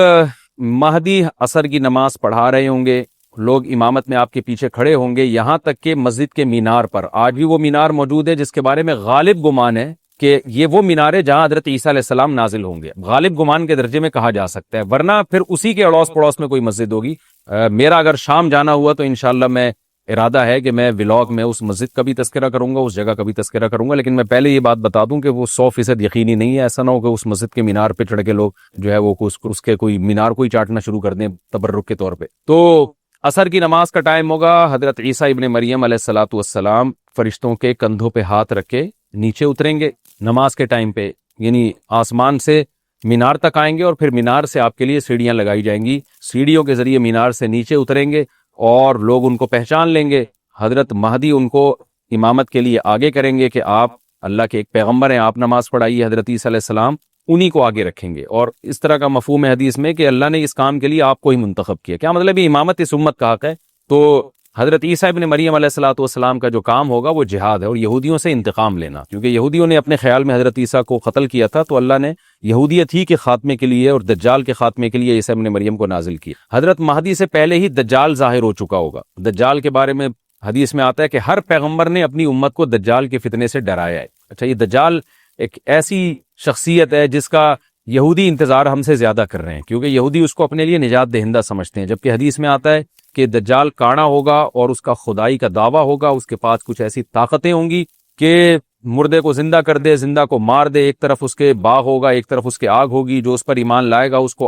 مہدی عصر کی نماز پڑھا رہے ہوں گے، لوگ امامت میں آپ کے پیچھے کھڑے ہوں گے، یہاں تک کہ مسجد کے مینار پر، آج بھی وہ مینار موجود ہے جس کے بارے میں غالب گمان ہے کہ یہ وہ مینار ہے جہاں حضرت عیسیٰ علیہ السلام نازل ہوں گے، غالب گمان کے درجے میں کہا جا سکتا ہے، ورنہ پھر اسی کے اڑوس پڑوس میں کوئی مسجد ہوگی۔ میرا اگر شام جانا ہوا تو انشاءاللہ میں ارادہ ہے کہ میں ولاگ میں اس مسجد کا بھی تذکرہ کروں گا، اس جگہ کا بھی تذکرہ کروں گا، لیکن میں پہلے یہ بات بتا دوں کہ وہ 100% یقینی نہیں ہے، ایسا نہ ہو کہ اس مسجد کے مینار پہ چڑھ کے لوگ جو ہے وہ اس کے کوئی مینار کو ہی چاٹنا شروع کر دیں تبرک کے طور پہ۔ تو عصر کی نماز کا ٹائم ہوگا، حضرت عیسیٰ ابن مریم علیہ الصلوۃ والسلام فرشتوں کے کندھوں پہ ہاتھ رکھ کے نیچے اتریں گے نماز کے ٹائم پہ، یعنی آسمان سے مینار تک آئیں گے، اور پھر مینار سے آپ کے لیے سیڑھیاں لگائی جائیں گی، سیڑھیوں کے ذریعے مینار سے نیچے اتریں گے، اور لوگ ان کو پہچان لیں گے۔ حضرت مہدی ان کو امامت کے لیے آگے کریں گے کہ آپ اللہ کے ایک پیغمبر ہیں، آپ نماز پڑھائیے، حضرت عیسیٰ علیہ السلام انہی کو آگے رکھیں گے، اور اس طرح کا مفہوم ہے حدیث میں کہ اللہ نے اس کام کے لیے آپ کو ہی منتخب کیا۔ کیا مطلب یہ امامت اس امت کا حق ہے؟ تو حضرت عیسیٰ ابن مریم علیہ الصلوۃ والسلام کا جو کام ہوگا وہ جہاد ہے اور یہودیوں سے انتقام لینا، کیونکہ یہودیوں نے اپنے خیال میں حضرت عیسیٰ کو قتل کیا تھا، تو اللہ نے یہودیت ہی کے خاتمے کے لیے اور دجال کے خاتمے کے لیے عیسیٰ ابن مریم کو نازل کیا۔ حضرت مہدی سے پہلے ہی دجال ظاہر ہو چکا ہوگا۔ دجال کے بارے میں حدیث میں آتا ہے کہ ہر پیغمبر نے اپنی امت کو دجال کے فتنے سے ڈرایا ہے۔ اچھا، یہ دجال ایک ایسی شخصیت ہے جس کا یہودی انتظار ہم سے زیادہ کر رہے ہیں، کیونکہ یہودی اس کو اپنے لیے نجات دہندہ سمجھتے ہیں، جبکہ حدیث میں آتا ہے کہ دجال کانا ہوگا اور اس کا خدائی کا دعویٰ ہوگا، اس کے پاس کچھ ایسی طاقتیں ہوں گی کہ مردے کو زندہ کر دے، زندہ کو مار دے، ایک طرف اس کے باغ ہوگا، ایک طرف اس کے آگ ہوگی، جو اس پر ایمان لائے گا اس کو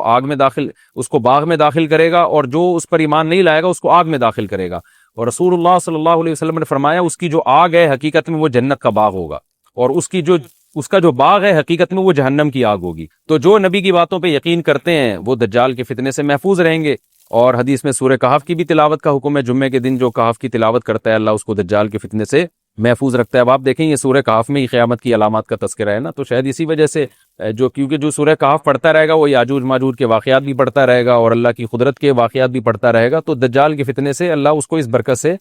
باغ میں داخل کرے گا، اور جو اس پر ایمان نہیں لائے گا اس کو آگ میں داخل کرے گا۔ اور رسول اللہ صلی اللہ علیہ وسلم نے فرمایا اس کی جو آگ ہے حقیقت میں وہ جنت کا باغ ہوگا، اور اس کا جو باغ ہے حقیقت میں وہ جہنم کی آگ ہوگی۔ تو جو نبی کی باتوں پہ یقین کرتے ہیں وہ دجال کے فتنے سے محفوظ رہیں گے۔ اور حدیث میں سورہ کہف کی بھی تلاوت کا حکم ہے، جمعے کے دن جو کہف کی تلاوت کرتا ہے اللہ اس کو دجال کے فتنے سے محفوظ رکھتا ہے۔ اب آپ دیکھیں یہ سورہ کہف میں ہی قیامت کی علامات کا تذکرہ ہے نا، تو شاید اسی وجہ سے کیونکہ جو سورہ کہف پڑھتا رہے گا وہ یاجوج ماجوج کے واقعات بھی پڑھتا رہے گا اور اللہ کی قدرت کے واقعات بھی پڑھتا رہے گا، تو دجال کے فتنے سے اللہ اس کو اس برکت سے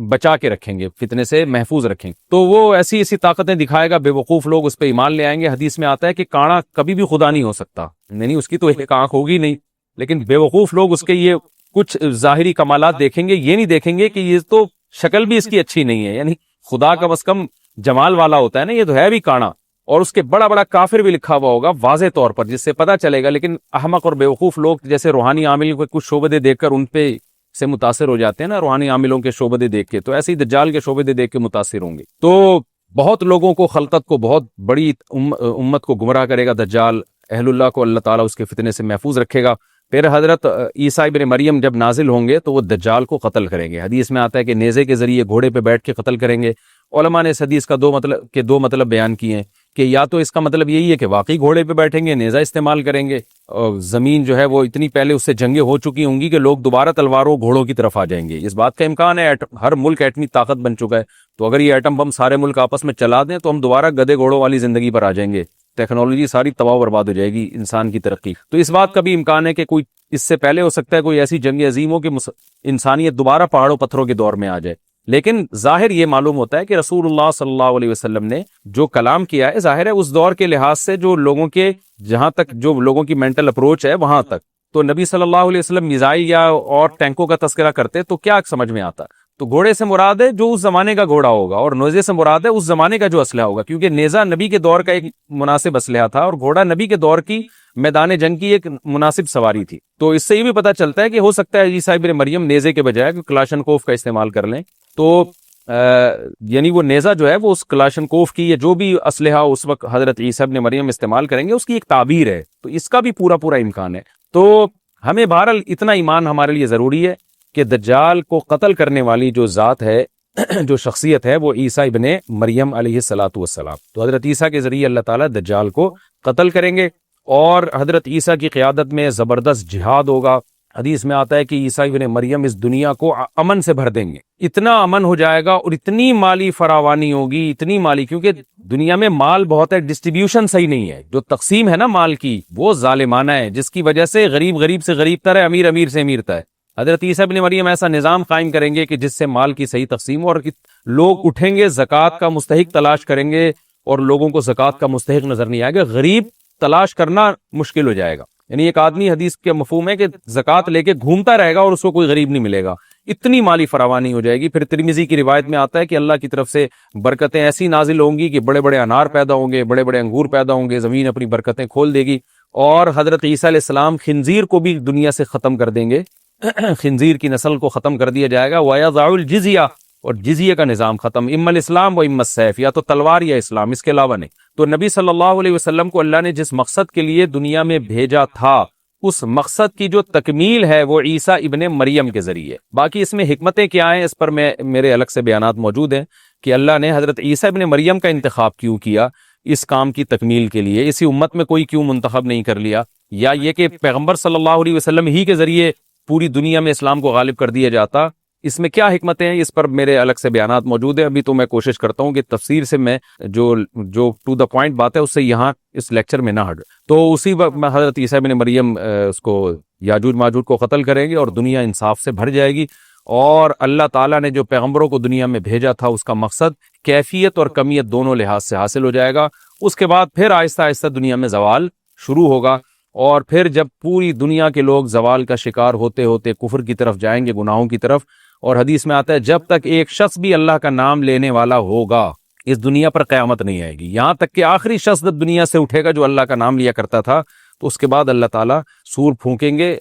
بچا کے رکھیں گے، فتنے سے محفوظ رکھیں گے۔ تو وہ ایسی طاقتیں دکھائے گا، بے وقوف لوگ اس پہ ایمان لے آئیں گے۔ حدیث میں آتا ہے کہ کانا کبھی بھی خدا نہیں ہو سکتا، نہیں اس کی تو ایک آنکھ ہوگی نہیں، لیکن بے وقوف لوگ اس کے یہ کچھ ظاہری کمالات دیکھیں گے، یہ نہیں دیکھیں گے کہ یہ تو شکل بھی اس کی اچھی نہیں ہے، یعنی خدا کم از کم جمال والا ہوتا ہے نا، یہ تو ہے بھی کانا، اور اس کے بڑا بڑا کافر بھی لکھا ہوا ہوگا واضح طور پر جس سے پتہ چلے گا۔ لیکن احمق اور بے وقوف لوگ جیسے روحانی عامل کے کچھ شعبدے دیکھ کر ان پہ سے متاثر ہو جاتے ہیں نا، روحانی عاملوں کے شعبدے دیکھ کے، تو ایسے ہی دجال کے شعبدے دیکھ کے متاثر ہوں گے۔ تو بہت لوگوں کو، خلقت کو، بہت بڑی امت کو گمراہ کرے گا دجال، اہل اللہ کو اللہ تعالیٰ اس کے فتنے سے محفوظ رکھے گا۔ پھر حضرت عیسیٰ ابن مریم جب نازل ہوں گے تو وہ دجال کو قتل کریں گے۔ حدیث میں آتا ہے کہ نیزے کے ذریعے گھوڑے پہ بیٹھ کے قتل کریں گے۔ علماء نے اس حدیث کا دو مطلب بیان کیے ہیں کہ یا تو اس کا مطلب یہی ہے کہ واقعی گھوڑے پہ بیٹھیں گے، نیزہ استعمال کریں گے، اور زمین جو ہے وہ اتنی پہلے اس سے جنگیں ہو چکی ہوں گی کہ لوگ دوبارہ تلواروں گھوڑوں کی طرف آ جائیں گے۔ اس بات کا امکان ہے، ہر ملک ایٹمی طاقت بن چکا ہے، تو اگر یہ ایٹم بم سارے ملک آپس میں چلا دیں تو ہم دوبارہ گدے گھوڑوں والی زندگی پر آ جائیں گے، ٹیکنالوجی ساری تباہ و برباد ہو جائے گی، انسان کی ترقی۔ تو اس بات کا بھی امکان ہے کہ کوئی اس سے پہلے ہو سکتا ہے کوئی ایسی جنگ عظیم ہو کہ انسانیت دوبارہ پہاڑوں پتھروں کے دور میں آ جائے، لیکن ظاہر یہ معلوم ہوتا ہے کہ رسول اللہ صلی اللہ علیہ وسلم نے جو کلام کیا ہے ظاہر ہے اس دور کے لحاظ سے جو لوگوں کے جہاں تک جو لوگوں کی مینٹل اپروچ ہے وہاں تک، تو نبی صلی اللہ علیہ وسلم میزائل یا اور ٹینکوں کا تذکرہ کرتے تو کیا سمجھ میں آتا؟ تو گھوڑے سے مراد ہے جو اس زمانے کا گھوڑا ہوگا، اور نیزے سے مراد ہے اس زمانے کا جو اسلحہ ہوگا، کیونکہ نیزہ نبی کے دور کا ایک مناسب اسلحہ تھا اور گھوڑا نبی کے دور کی میدان جنگ کی ایک مناسب سواری تھی۔ تو اس سے یہ بھی پتہ چلتا ہے کہ ہو سکتا ہے عیسیٰ ابن مریم نیزے کے بجائے کلاشنکوف کا استعمال کر لیں، تو یعنی وہ نیزہ جو ہے وہ اس کلاشنکوف کی یا جو بھی اسلحہ اس وقت حضرت عیسیٰ ابن مریم استعمال کریں گے اس کی ایک تعبیر ہے، تو اس کا بھی پورا امکان ہے۔ تو ہمیں بہرحال اتنا ایمان ہمارے لیے ضروری ہے کہ دجال کو قتل کرنے والی جو ذات ہے، جو شخصیت ہے، وہ عیسیٰ ابن مریم علیہ الصلوۃ والسلام، تو حضرت عیسیٰ کے ذریعے اللہ تعالیٰ دجال کو قتل کریں گے، اور حضرت عیسیٰ کی قیادت میں زبردست جہاد ہوگا۔ حدیث میں آتا ہے کہ عیسیٰ ابن مریم اس دنیا کو امن سے بھر دیں گے، اتنا امن ہو جائے گا اور اتنی مالی فراوانی ہوگی، اتنی مالی، کیونکہ دنیا میں مال بہت ہے، ڈسٹریبیوشن صحیح نہیں ہے، جو تقسیم ہے نا مال کی وہ ظالمانہ ہے، جس کی وجہ سے غریب سے غریب تر ہے، امیر سے امیر تر ہے۔ حضرت عیسیٰ ابن مریم ایسا نظام قائم کریں گے کہ جس سے مال کی صحیح تقسیم ہو، اور لوگ اٹھیں گے زکوٰۃ کا مستحق تلاش کریں گے، اور لوگوں کو زکوٰۃ کا مستحق نظر نہیں آئے گا، غریب تلاش کرنا مشکل ہو جائے گا۔ یعنی ایک آدمی، حدیث کے مفہوم ہے کہ زکوٰۃ لے کے گھومتا رہے گا اور اس کو کوئی غریب نہیں ملے گا، اتنی مالی فراوانی ہو جائے گی۔ پھر ترمذی کی روایت میں آتا ہے کہ اللہ کی طرف سے برکتیں ایسی نازل ہوں گی کہ بڑے بڑے انار پیدا ہوں گے، بڑے بڑے انگور پیدا ہوں گے، زمین اپنی برکتیں کھول دے گی، اور حضرت عیسیٰ علیہ السلام خنزیر کو بھی دنیا سے ختم کر دیں گے، خنزیر کی نسل کو ختم کر دیا جائے گا، وَيَضَعُ الْجِزْيَةَ، اور جزیہ کا نظام ختم، اما الاسلام و اما السیف، یا تو تلوار یا اسلام، اس کے علاوہ نہیں۔ تو نبی صلی اللہ علیہ وسلم کو اللہ نے جس مقصد کے لیے دنیا میں بھیجا تھا اس مقصد کی جو تکمیل ہے وہ عیسیٰ ابن مریم کے ذریعے۔ باقی اس میں حکمتیں کیا ہیں اس پر میرے الگ سے بیانات موجود ہیں کہ اللہ نے حضرت عیسیٰ ابن مریم کا انتخاب کیوں کیا اس کام کی تکمیل کے لیے، اسی امت میں کوئی کیوں منتخب نہیں کر لیا، یا یہ کہ پیغمبر صلی اللہ علیہ وسلم ہی کے ذریعے پوری دنیا میں اسلام کو غالب کر دیا جاتا، اس میں کیا حکمتیں ہیں، اس پر میرے الگ سے بیانات موجود ہیں۔ ابھی تو میں کوشش کرتا ہوں کہ تفسیر سے میں جو ٹو دا پوائنٹ بات ہے اس سے یہاں اس لیکچر میں نہ ہٹ۔ تو اسی وقت میں حضرت عیسیٰ ابن مریم اس کو یاجوج ماجوج کو قتل کریں گے اور دنیا انصاف سے بھر جائے گی، اور اللہ تعالیٰ نے جو پیغمبروں کو دنیا میں بھیجا تھا اس کا مقصد کیفیت اور کمیت دونوں لحاظ سے حاصل ہو جائے گا۔ اس کے بعد پھر آہستہ آہستہ دنیا میں زوال شروع ہوگا، اور پھر جب پوری دنیا کے لوگ زوال کا شکار ہوتے ہوتے کفر کی طرف جائیں گے، گناہوں کی طرف، اور حدیث میں آتا ہے جب تک ایک شخص بھی اللہ کا نام لینے والا ہوگا اس دنیا پر قیامت نہیں آئے گی، یہاں تک کہ آخری شخص جب دنیا سے اٹھے گا جو اللہ کا نام لیا کرتا تھا، تو اس کے بعد اللہ تعالیٰ سور پھونکیں گے،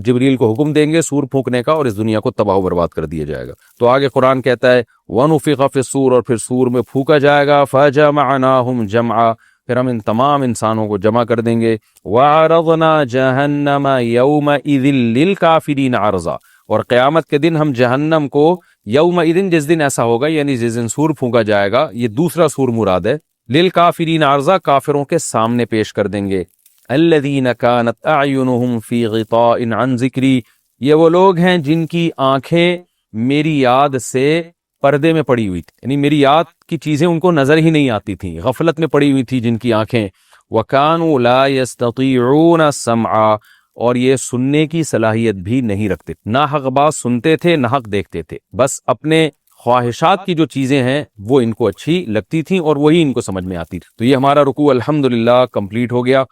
جبریل کو حکم دیں گے سور پھونکنے کا، اور اس دنیا کو تباہ و برباد کر دیا جائے گا۔ تو آگے قرآن کہتا ہے وَنُفِخَ فِي الصُّورِ، اور پھر سور میں پھونکا جائے گا، فَجَمَعْنَاهُمْ جَمْعًا، پھر ہم ان تمام انسانوں کو جمع کر دیں گے، وَعَرَضْنَا جَهَنَّمَ يَوْمَئِذٍ لِلْكَافِرِينَ عَرْضًا، اور قیامت کے دن ہم جہنم کو یومئذ، جس دن ایسا ہوگا یعنی جس دن سور پھونکا جائے گا، یہ دوسرا سور مراد ہے، للکافرین عرضا، کافروں کے سامنے پیش کر دیں گے۔ الذین کانت اعینہم فی غطاء عن ذکری، یہ وہ لوگ ہیں جن کی آنکھیں میری یاد سے پردے میں پڑی ہوئی تھی، یعنی میری یاد کی چیزیں ان کو نظر ہی نہیں آتی تھیں، غفلت میں پڑی ہوئی تھی جن کی آنکھیں۔ وَكَانُوا لَا يَسْتَطِيعُونَ السَّمْعَ، اور یہ سننے کی صلاحیت بھی نہیں رکھتے، نہ حق بات سنتے تھے نہ حق دیکھتے تھے، بس اپنے خواہشات کی جو چیزیں ہیں وہ ان کو اچھی لگتی تھیں اور وہی ان کو سمجھ میں آتی تھی۔ تو یہ ہمارا رکوع الحمدللہ کمپلیٹ ہو گیا۔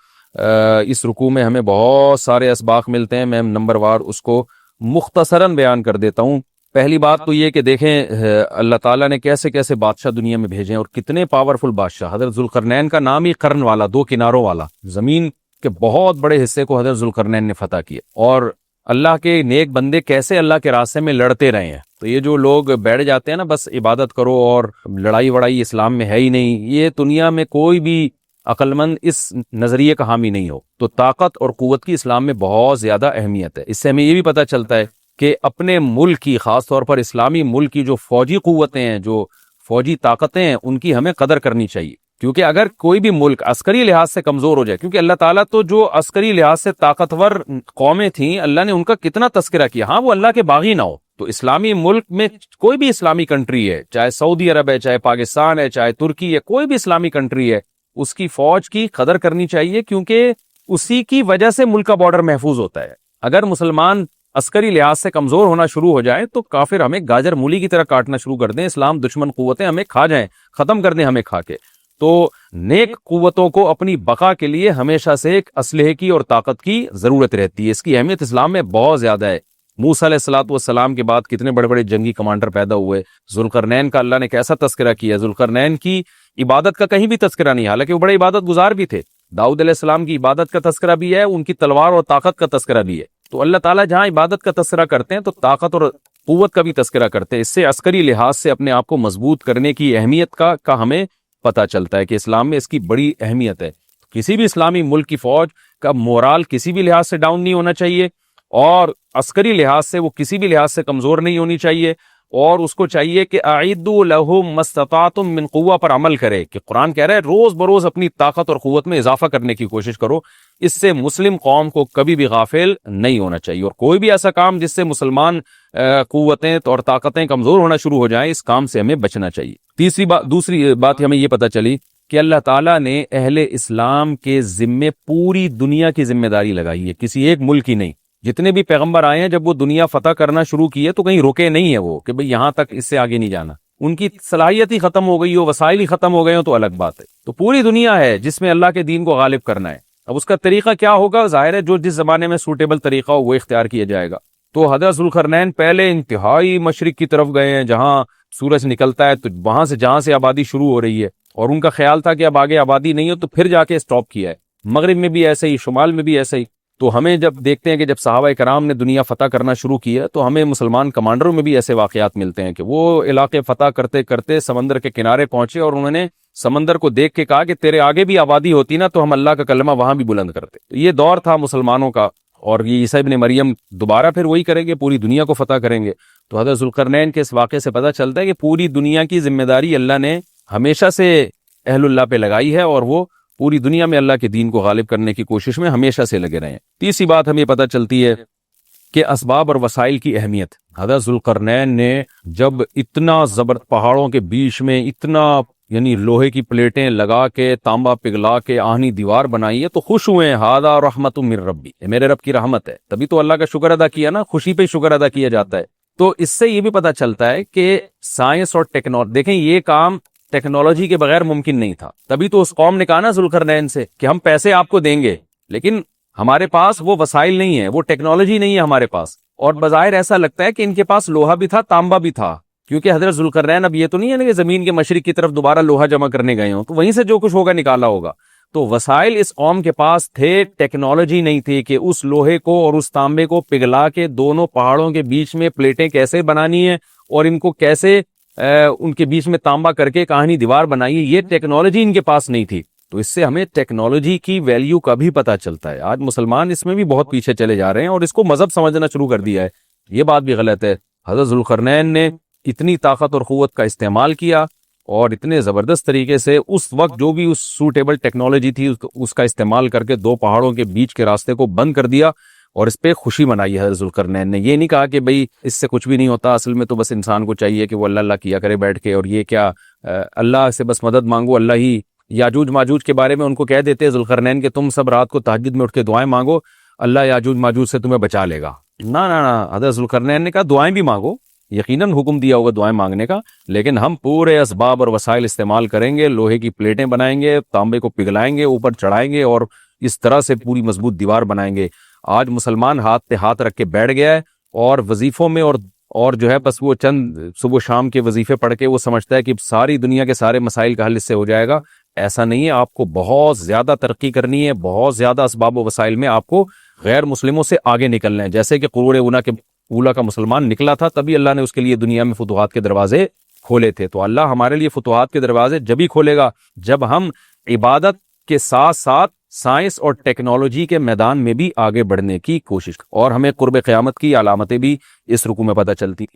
اس رکوع میں ہمیں بہت سارے اسباق ملتے ہیں، میں نمبر وار اس کو مختصراً بیان کر دیتا ہوں۔ پہلی بات تو یہ کہ دیکھیں اللہ تعالیٰ نے کیسے کیسے بادشاہ دنیا میں بھیجے ہیں، اور کتنے پاورفل بادشاہ۔ حضرت ذوالقرنین کا نام ہی قرن والا، دو کناروں والا، زمین کے بہت بڑے حصے کو حضرت ذوالقرنین نے فتح کیا، اور اللہ کے نیک بندے کیسے اللہ کے راستے میں لڑتے رہے ہیں۔ تو یہ جو لوگ بیٹھ جاتے ہیں نا بس عبادت کرو اور لڑائی وڑائی اسلام میں ہے ہی نہیں، یہ دنیا میں کوئی بھی عقل مند اس نظریے کا حامی نہیں ہو۔ تو طاقت اور قوت کی اسلام میں بہت زیادہ اہمیت ہے۔ اس سے ہمیں یہ بھی پتہ چلتا ہے کہ اپنے ملک کی، خاص طور پر اسلامی ملک کی جو فوجی قوتیں ہیں، جو فوجی طاقتیں ہیں، ان کی ہمیں قدر کرنی چاہیے، کیونکہ اگر کوئی بھی ملک عسکری لحاظ سے کمزور ہو جائے، کیونکہ اللہ تعالیٰ تو جو عسکری لحاظ سے طاقتور قومیں تھیں اللہ نے ان کا کتنا تذکرہ کیا، ہاں وہ اللہ کے باغی نہ ہو، تو اسلامی ملک میں کوئی بھی اسلامی کنٹری ہے، چاہے سعودی عرب ہے، چاہے پاکستان ہے، چاہے ترکی ہے، کوئی بھی اسلامی کنٹری ہے، اس کی فوج کی قدر کرنی چاہیے، کیونکہ اسی کی وجہ سے ملک کا بارڈر محفوظ ہوتا ہے۔ اگر مسلمان عسکری لحاظ سے کمزور ہونا شروع ہو جائیں تو کافر ہمیں گاجر مولی کی طرح کاٹنا شروع کر دیں، اسلام دشمن قوتیں ہمیں کھا جائیں، ختم کر دیں ہمیں کھا کے۔ تو نیک قوتوں کو اپنی بقا کے لیے ہمیشہ سے ایک اسلحے کی اور طاقت کی ضرورت رہتی ہے، اس کی اہمیت اسلام میں بہت زیادہ ہے۔ موسیٰ علیہ الصلوۃ والسلام کے بعد کتنے بڑے بڑے جنگی کمانڈر پیدا ہوئے، ذوالقرنین کا اللہ نے کیسا تذکرہ کیا، ذوالقرنین کی عبادت کا کہیں بھی تذکرہ نہیں، حالانکہ وہ بڑے عبادت گزار بھی تھے۔ داؤد علیہ السلام کی عبادت کا تذکرہ بھی ہے، ان کی تلوار اور طاقت کا تذکرہ بھی ہے۔ تو اللہ تعالیٰ جہاں عبادت کا تذکرہ کرتے ہیں تو طاقت اور قوت کا بھی تذکرہ کرتے ہیں، اس سے عسکری لحاظ سے اپنے آپ کو مضبوط کرنے کی اہمیت کا ہمیں پتہ چلتا ہے کہ اسلام میں اس کی بڑی اہمیت ہے۔ کسی بھی اسلامی ملک کی فوج کا مورال کسی بھی لحاظ سے ڈاؤن نہیں ہونا چاہیے، اور عسکری لحاظ سے وہ کسی بھی لحاظ سے کمزور نہیں ہونی چاہیے، اور اس کو چاہیے کہ اعدوا لهم ما استطعتم من قوہ پر عمل کرے، کہ قرآن کہہ رہا ہے روز بروز اپنی طاقت اور قوت میں اضافہ کرنے کی کوشش کرو۔ اس سے مسلم قوم کو کبھی بھی غافل نہیں ہونا چاہیے، اور کوئی بھی ایسا کام جس سے مسلمان قوتیں اور طاقتیں کمزور ہونا شروع ہو جائیں، اس کام سے ہمیں بچنا چاہیے۔ دوسری بات ہمیں یہ پتہ چلی کہ اللہ تعالیٰ نے اہل اسلام کے ذمے پوری دنیا کی ذمہ داری لگائی ہے، کسی ایک ملک کی نہیں۔ جتنے بھی پیغمبر آئے ہیں جب وہ دنیا فتح کرنا شروع کی ہے تو کہیں رکے نہیں ہے وہ کہ بھئی یہاں تک، اس سے آگے نہیں جانا، ان کی صلاحیت ہی ختم ہو گئی ہو، وسائل ہی ختم ہو گئے ہو تو الگ بات ہے۔ تو پوری دنیا ہے جس میں اللہ کے دین کو غالب کرنا ہے، اب اس کا طریقہ کیا ہوگا، ظاہر ہے جو جس زمانے میں سوٹیبل طریقہ ہو وہ اختیار کیا جائے گا۔ تو حضرت ذوالقرنین پہلے انتہائی مشرق کی طرف گئے ہیں جہاں سورج نکلتا ہے، تو وہاں سے جہاں سے آبادی شروع ہو رہی ہے، اور ان کا خیال تھا کہ اب آگے آبادی نہیں ہو تو پھر جا کے سٹاپ کیا ہے۔ مغرب میں بھی ایسے ہی، شمال میں بھی ایسے ہی۔ تو ہمیں جب دیکھتے ہیں کہ جب صحابہ کرام نے دنیا فتح کرنا شروع کی ہے تو ہمیں مسلمان کمانڈروں میں بھی ایسے واقعات ملتے ہیں کہ وہ علاقے فتح کرتے کرتے سمندر کے کنارے پہنچے، اور انہوں نے سمندر کو دیکھ کے کہا کہ تیرے آگے بھی آبادی ہوتی نا تو ہم اللہ کا کلمہ وہاں بھی بلند کرتے۔ یہ دور تھا مسلمانوں کا، اور یہ عیسیٰ ابن مریم دوبارہ پھر وہی کریں گے، پوری دنیا کو فتح کریں گے۔ تو حضرت ذوالقرنین کے اس واقعے سے پتہ چلتا ہے کہ پوری دنیا کی ذمہ داری اللہ نے ہمیشہ سے اہل اللہ پہ لگائی ہے، اور وہ پوری دنیا میں اللہ کے دین کو غالب کرنے کی کوشش میں ہمیشہ سے لگے رہے ہیں۔ تیسری بات ہمیں پتہ چلتی ہے کہ اسباب اور وسائل کی اہمیت۔ حضرت ذوالقرنین نے جب اتنا پہاڑوں کے بیچ میں اتنا یعنی لوہے کی پلیٹیں لگا کے، تانبا پگھلا کے آہنی دیوار بنائی ہے تو خوش ہوئے ہیں، ھذا رحمت من ربی، میرے رب کی رحمت ہے۔ تبھی تو اللہ کا شکر ادا کیا نا، خوشی پہ شکر ادا کیا جاتا ہے۔ تو اس سے یہ بھی پتہ چلتا ہے کہ سائنس اور ٹیکنالوجی، دیکھیں یہ کام ٹیکنالوجی کے بغیر ممکن نہیں تھا، تبھی تو اس قوم نے کہا نا ذوالقرنین سے کہ ہم پیسے آپ کو دیں گے، لیکن ہمارے پاس وہ وسائل نہیں ہے، وہ ٹیکنالوجی نہیں ہے ہمارے پاس. اور بظاہر ایسا لگتا ہے کہ ان کے پاس لوہا بھی تھا، تانبا بھی تھا، کیونکہ حضرت ذوالقرنین اب یہ تو نہیں ہے نا کہ زمین کے مشرق کی طرف دوبارہ لوہا جمع کرنے گئے ہوں، تو وہیں سے جو کچھ ہوگا نکالا ہوگا. تو وسائل اس قوم کے پاس تھے، ٹیکنالوجی نہیں تھی کہ اس لوہے کو اور اس تانبے کو پگھلا کے دونوں پہاڑوں کے بیچ میں پلیٹیں کیسے بنانی ہے اور ان کو کیسے ان کے بیچ میں تانبا کر کے کہانی دیوار بنائی ہے، یہ ٹیکنالوجی ان کے پاس نہیں تھی. تو اس سے ہمیں ٹیکنالوجی کی ویلیو کا بھی پتہ چلتا ہے. آج مسلمان اس میں بھی بہت پیچھے چلے جا رہے ہیں اور اس کو مذہب سمجھنا شروع کر دیا ہے. یہ بات بھی غلط ہے. حضرت ذوالقرنین نے اتنی طاقت اور قوت کا استعمال کیا اور اتنے زبردست طریقے سے اس وقت جو بھی اس سوٹیبل ٹیکنالوجی تھی اس کا استعمال کر کے دو پہاڑوں کے بیچ کے راستے کو بند کر دیا اور اس پہ خوشی منائی ہے حضرت ذوالقرنین نے. یہ نہیں کہا کہ بھئی اس سے کچھ بھی نہیں ہوتا، اصل میں تو بس انسان کو چاہیے کہ وہ اللہ اللہ کیا کرے بیٹھ کے، اور یہ کیا اللہ سے بس مدد مانگو، اللہ ہی. یاجوج ماجوج کے بارے میں ان کو کہہ دیتے ذوالقرنین کہ تم سب رات کو تہجد میں اٹھ کے دعائیں مانگو، اللہ یاجوج ماجوج سے تمہیں بچا لے گا. نہ حضرت ذوالقرنین نے کہا دعائیں بھی مانگو، یقیناً حکم دیا ہوگا دعائیں مانگنے کا، لیکن ہم پورے اسباب اور وسائل استعمال کریں گے، لوہے کی پلیٹیں بنائیں گے، تانبے کو پگھلائیں گے، اوپر چڑھائیں گے اور اس طرح سے پوری مضبوط دیوار بنائیں گے. آج مسلمان ہاتھ پہ ہاتھ رکھ کے بیٹھ گیا ہے اور وظیفوں میں اور جو ہے بس وہ چند صبح شام کے وظیفے پڑھ کے وہ سمجھتا ہے کہ ساری دنیا کے سارے مسائل کا حل اس سے ہو جائے گا. ایسا نہیں ہے، آپ کو بہت زیادہ ترقی کرنی ہے، بہت زیادہ اسباب و وسائل میں آپ کو غیر مسلموں سے آگے نکلنا ہے. جیسے کہ قرون اولا کا مسلمان نکلا تھا، تبھی اللہ نے اس کے لیے دنیا میں فتوحات کے دروازے کھولے تھے. تو اللہ ہمارے لیے فتوحات کے دروازے جب ہی کھولے گا جب ہم عبادت کے ساتھ ساتھ سائنس اور ٹیکنالوجی کے میدان میں بھی آگے بڑھنے کی کوشش، اور ہمیں قرب قیامت کی علامتیں بھی اس رکوع میں پتہ چلتی.